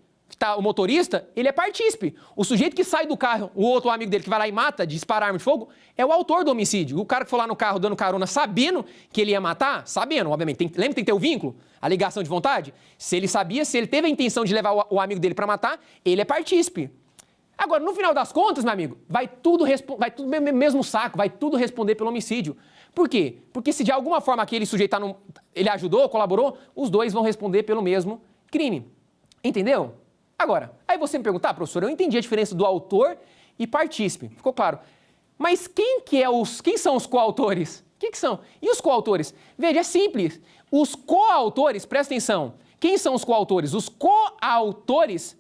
o motorista, ele é partícipe. O sujeito que sai do carro, o outro amigo dele que vai lá e mata, dispara arma de fogo, é o autor do homicídio. O cara que foi lá no carro dando carona sabendo que ele ia matar, sabendo, obviamente. Lembra que tem que ter o vínculo? A ligação de vontade? Se ele sabia, se ele teve a intenção de levar o amigo dele para matar, ele é partícipe. Agora, no final das contas, meu amigo, vai tudo no mesmo saco, vai tudo responder pelo homicídio. Por quê? Porque se de alguma forma aquele sujeito ele ajudou, colaborou, os dois vão responder pelo mesmo crime. Entendeu? Agora, aí você me pergunta, professor, eu entendi a diferença do autor e partícipe. Ficou claro. Mas quem são os coautores? Quem que são? E os coautores? Veja, é simples. Os coautores, presta atenção. Quem são os coautores? Os coautores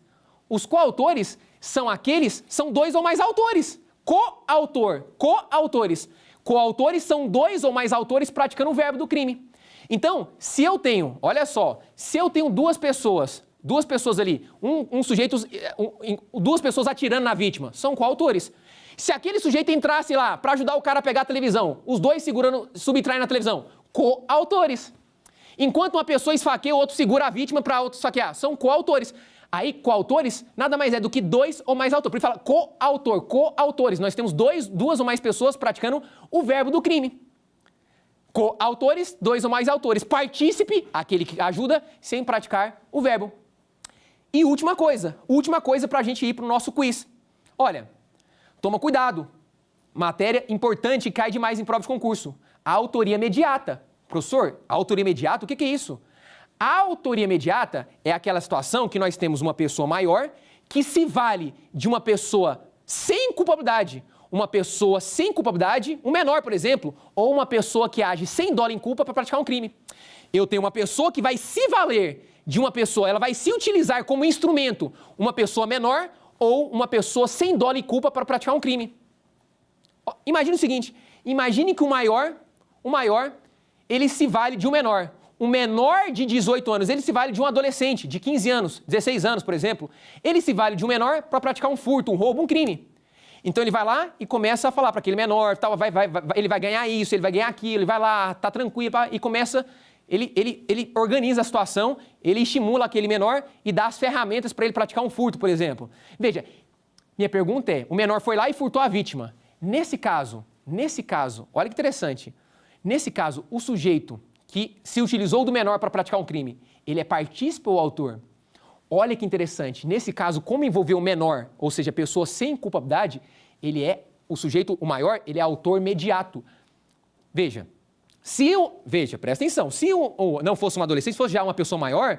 são dois ou mais autores. Coautores. Coautores são dois ou mais autores praticando o verbo do crime. Então, se eu tenho duas pessoas ali, duas pessoas atirando na vítima, são coautores. Se aquele sujeito entrasse lá para ajudar o cara a pegar a televisão, os dois subtraem na televisão, coautores. Enquanto uma pessoa esfaqueia, o outro segura a vítima para outro esfaquear, são coautores. Aí, coautores nada mais é do que dois ou mais autores. Por isso fala coautores. Nós temos duas ou mais pessoas praticando o verbo do crime. Coautores, dois ou mais autores. Partícipe, aquele que ajuda sem praticar o verbo. E última coisa para a gente ir para o nosso quiz. Olha, toma cuidado. Matéria importante que cai demais em prova de concurso. A autoria imediata. Professor, a autoria imediata, o que é isso? A autoria imediata é aquela situação que nós temos uma pessoa maior que se vale de uma pessoa sem culpabilidade. Uma pessoa sem culpabilidade, um menor, por exemplo, ou uma pessoa que age sem dolo em culpa para praticar um crime. Eu tenho uma pessoa que vai se valer de uma pessoa, ela vai se utilizar como instrumento, uma pessoa menor ou uma pessoa sem dolo e culpa para praticar um crime. Imagine o seguinte, imagine que o maior, ele se vale de um menor. Um menor de 18 anos, ele se vale de um adolescente de 15 anos, 16 anos, por exemplo. Ele se vale de um menor para praticar um furto, um roubo, um crime. Então ele vai lá e começa a falar para aquele menor, ele vai ganhar isso, ele vai ganhar aquilo, ele vai lá, tá tranquilo, e começa, ele organiza a situação, ele estimula aquele menor e dá as ferramentas para ele praticar um furto, por exemplo. Veja, minha pergunta é, o menor foi lá e furtou a vítima. Nesse caso, olha que interessante, nesse caso, o sujeito que se utilizou do menor para praticar um crime, ele é partícipe ou autor? Olha que interessante, nesse caso, como envolveu o menor, ou seja, a pessoa sem culpabilidade, o sujeito, o maior, ele é autor imediato. Veja, presta atenção, se não fosse um adolescente, se fosse já uma pessoa maior,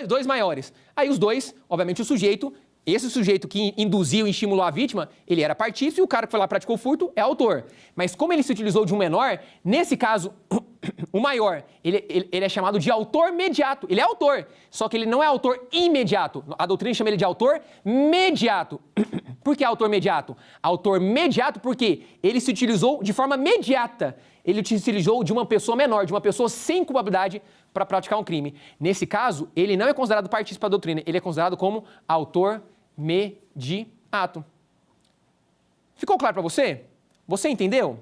dois maiores, aí os dois, obviamente esse sujeito que induziu e estimulou a vítima, ele era partícipe e o cara que foi lá e praticou o furto é autor. Mas como ele se utilizou de um menor, nesse caso, o maior, ele é chamado de autor mediato. Ele é autor, só que ele não é autor imediato. A doutrina chama ele de autor mediato. Por que autor mediato? Autor mediato porque ele se utilizou de forma mediata. Ele se utilizou de uma pessoa menor, de uma pessoa sem culpabilidade para praticar um crime. Nesse caso, ele não é considerado partícipe da doutrina, ele é considerado como autor mediato. Ficou claro para você? Você entendeu?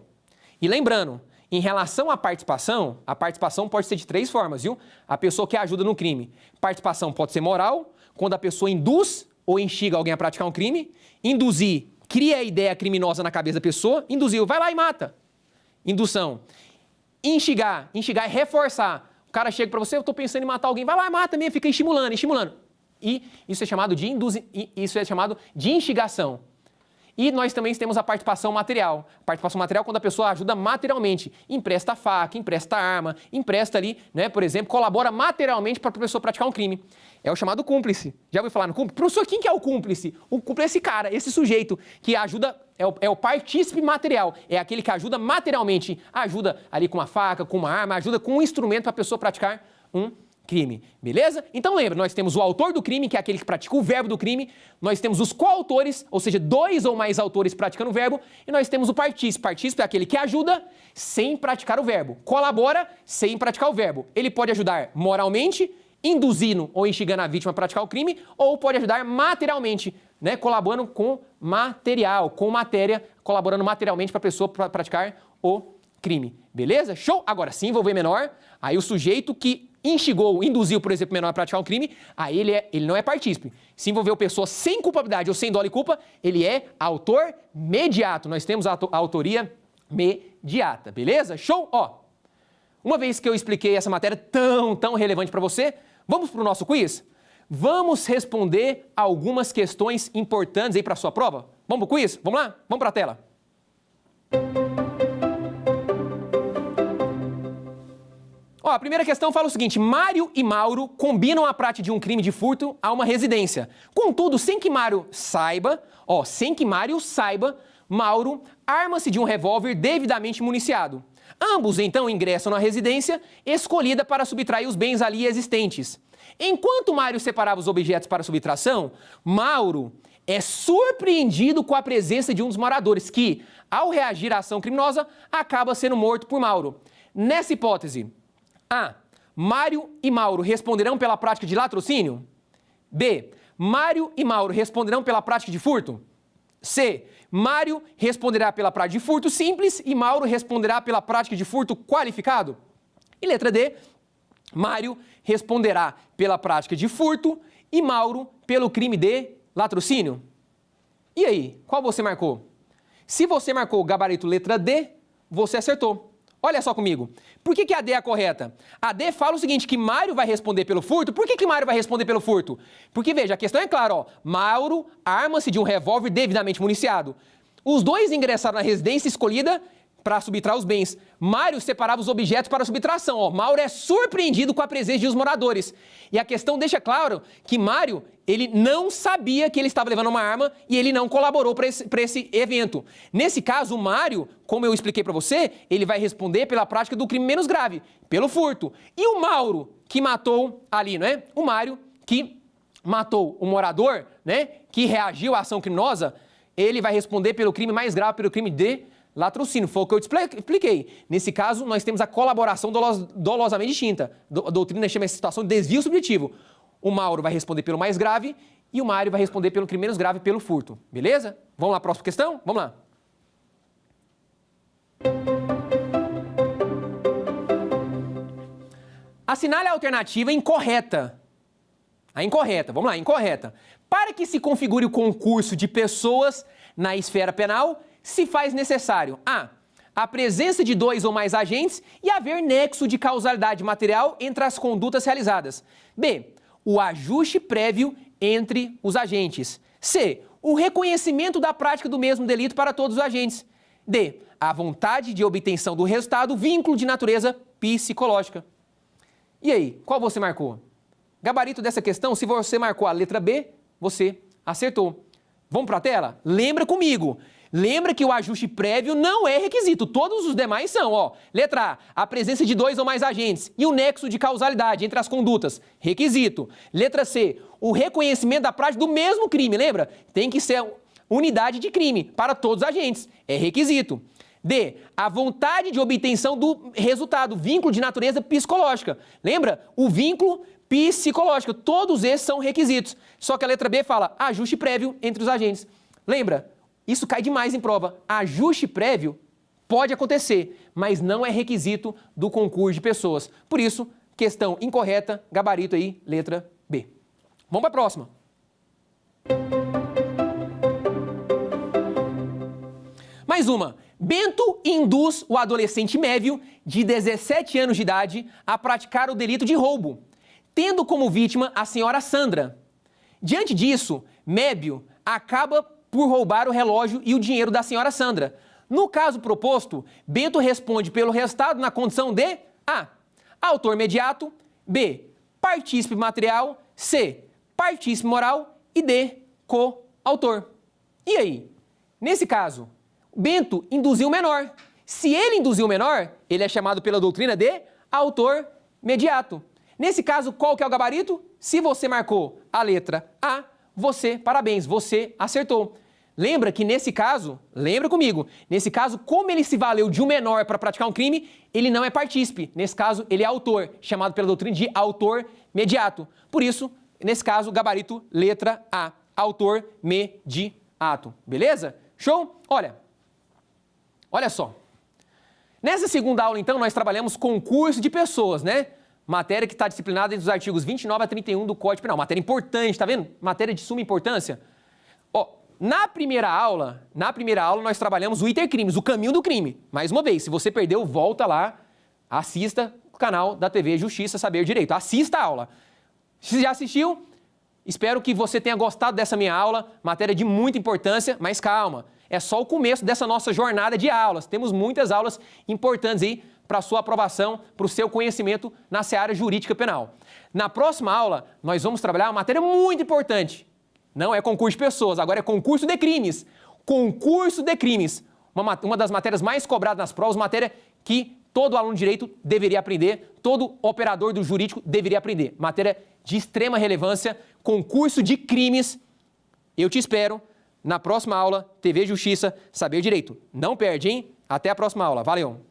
E lembrando, em relação à participação, a participação pode ser de 3 formas, viu? A pessoa que ajuda no crime. Participação pode ser moral, quando a pessoa induz ou instiga alguém a praticar um crime. Induzir, cria a ideia criminosa na cabeça da pessoa. Induziu, vai lá e mata. Indução. Instigar é reforçar. O cara chega para você, eu estou pensando em matar alguém, vai lá e mata mesmo, fica estimulando. E isso é chamado de instigação. E nós também temos a participação material. Participação material quando a pessoa ajuda materialmente, empresta faca, empresta arma, empresta ali, né, por exemplo, colabora materialmente para a pessoa praticar um crime. É o chamado cúmplice. Já ouviu falar no cúmplice? Professor, quem que é o cúmplice? O cúmplice é esse cara, esse sujeito que ajuda, é o partícipe material, é aquele que ajuda materialmente, ajuda ali com uma faca, com uma arma, ajuda com um instrumento para a pessoa praticar um crime, beleza? Então lembra, nós temos o autor do crime, que é aquele que pratica o verbo do crime, nós temos os coautores, ou seja, 2 ou mais autores praticando o verbo, e nós temos o partícipe. Partícipe é aquele que ajuda sem praticar o verbo, colabora sem praticar o verbo. Ele pode ajudar moralmente, induzindo ou instigando a vítima a praticar o crime, ou pode ajudar materialmente, né, colaborando com material, com matéria, colaborando materialmente para a pessoa praticar o crime, beleza? Show? Agora, se envolver menor, aí o sujeito que instigou, induziu, por exemplo, o menor a praticar um crime, aí ele não é partícipe. Se envolveu pessoa sem culpabilidade ou sem dolo e culpa, ele é autor mediato. Nós temos a autoria mediata, beleza? Show? Ó, uma vez que eu expliquei essa matéria tão relevante para você, vamos para o nosso quiz? Vamos responder algumas questões importantes aí para a sua prova? Vamos para o quiz? Vamos lá? Vamos para a tela. Ó, a primeira questão fala o seguinte: Mário e Mauro combinam a prática de um crime de furto a uma residência. Contudo, sem que Mário saiba, Mauro arma-se de um revólver devidamente municiado. Ambos, então, ingressam na residência escolhida para subtrair os bens ali existentes. Enquanto Mário separava os objetos para subtração, Mauro é surpreendido com a presença de um dos moradores que, ao reagir à ação criminosa, acaba sendo morto por Mauro. Nessa hipótese, A. Mário e Mauro responderão pela prática de latrocínio? B. Mário e Mauro responderão pela prática de furto? C. Mário responderá pela prática de furto simples e Mauro responderá pela prática de furto qualificado? E letra D. Mário responderá pela prática de furto e Mauro pelo crime de latrocínio. E aí, qual você marcou? Se você marcou o gabarito letra D, você acertou. Olha só comigo. Por que a D é a correta? A D fala o seguinte, que Mário vai responder pelo furto. Por que Mário vai responder pelo furto? Porque, veja, a questão é clara, ó. Mauro arma-se de um revólver devidamente municiado. Os dois ingressaram na residência escolhida para subtrair os bens. Mário separava os objetos para subtração. Ó. Mauro é surpreendido com a presença de os moradores. E a questão deixa claro que Mário, ele não sabia que ele estava levando uma arma e ele não colaborou para esse evento. Nesse caso, o Mário, como eu expliquei para você, ele vai responder pela prática do crime menos grave, pelo furto. E o Mauro, que matou ali, né? O Mário, que matou o morador, né? Que reagiu à ação criminosa, ele vai responder pelo crime mais grave, pelo crime de latrocínio. Foi o que eu te expliquei. Nesse caso, nós temos a colaboração dolosamente distinta. A doutrina chama essa situação de desvio subjetivo. O Mauro vai responder pelo mais grave e o Mário vai responder pelo crime menos grave, pelo furto. Beleza? Vamos lá, próxima questão? Vamos lá. Assinale a alternativa incorreta. A incorreta. Vamos lá, incorreta. Para que se configure o concurso de pessoas na esfera penal, se faz necessário a presença de 2 ou mais agentes e haver nexo de causalidade material entre as condutas realizadas. B. O ajuste prévio entre os agentes. C. O reconhecimento da prática do mesmo delito para todos os agentes. D. A vontade de obtenção do resultado, vínculo de natureza psicológica. E aí, qual você marcou? Gabarito dessa questão, se você marcou a letra B, você acertou. Vamos para a tela? Lembra comigo. Lembra que o ajuste prévio não é requisito, todos os demais são, ó. Letra A, a presença de 2 ou mais agentes e o nexo de causalidade entre as condutas, requisito. Letra C, o reconhecimento da prática do mesmo crime, lembra? Tem que ser unidade de crime para todos os agentes, é requisito. D, a vontade de obtenção do resultado, vínculo de natureza psicológica. Lembra? O vínculo psicológico, todos esses são requisitos. Só que a letra B fala ajuste prévio entre os agentes. Lembra? Isso cai demais em prova. Ajuste prévio pode acontecer, mas não é requisito do concurso de pessoas. Por isso, questão incorreta, gabarito aí, letra B. Vamos para a próxima. Mais uma. Bento induz o adolescente Mévio, de 17 anos de idade, a praticar o delito de roubo, tendo como vítima a senhora Sandra. Diante disso, Mévio acaba por roubar o relógio e o dinheiro da senhora Sandra. No caso proposto, Bento responde pelo resultado na condição de A. Autor imediato, B. Partícipe material, C. Partícipe moral e D. Co-autor. E aí? Nesse caso, Bento induziu o menor. Se ele induziu o menor, ele é chamado pela doutrina de autor imediato. Nesse caso, qual que é o gabarito? Se você marcou a letra A, parabéns, você acertou. Lembra que nesse caso, lembra comigo, nesse caso, como ele se valeu de um menor para praticar um crime, ele não é partícipe. Nesse caso, ele é autor, chamado pela doutrina de autor imediato. Por isso, nesse caso, gabarito letra A, autor imediato. Beleza? Show? Olha só. Nessa segunda aula, então, nós trabalhamos concurso de pessoas, né? Matéria que está disciplinada entre os artigos 29 a 31 do Código Penal. Matéria importante, tá vendo? Matéria de suma importância. Na primeira aula, nós trabalhamos o intercrimes, o caminho do crime. Mais uma vez, se você perdeu, volta lá, assista o canal da TV Justiça Saber Direito. Assista a aula. Se já assistiu, espero que você tenha gostado dessa minha aula. Matéria de muita importância, mas calma. É só o começo dessa nossa jornada de aulas. Temos muitas aulas importantes aí para a sua aprovação, para o seu conhecimento na seara jurídica penal. Na próxima aula, nós vamos trabalhar uma matéria muito importante. Não é concurso de pessoas, agora é concurso de crimes. Concurso de crimes. Uma das matérias mais cobradas nas provas, matéria que todo aluno de direito deveria aprender, todo operador do jurídico deveria aprender. Matéria de extrema relevância, concurso de crimes. Eu te espero na próxima aula, TV Justiça Saber Direito. Não perde, hein? Até a próxima aula. Valeu!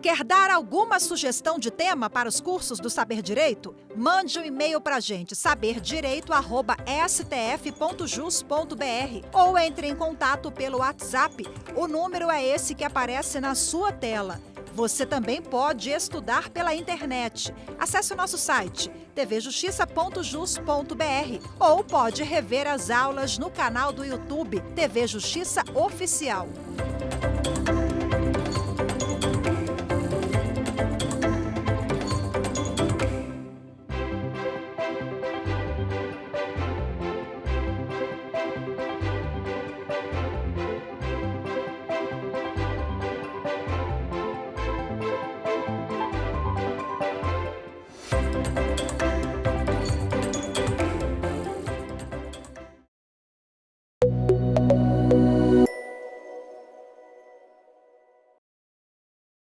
Quer dar alguma sugestão de tema para os cursos do Saber Direito? Mande um e-mail para a gente, saberdireito@stf.jus.br, ou entre em contato pelo WhatsApp. O número é esse que aparece na sua tela. Você também pode estudar pela internet. Acesse o nosso site tvjustiça.jus.br ou pode rever as aulas no canal do YouTube TV Justiça Oficial.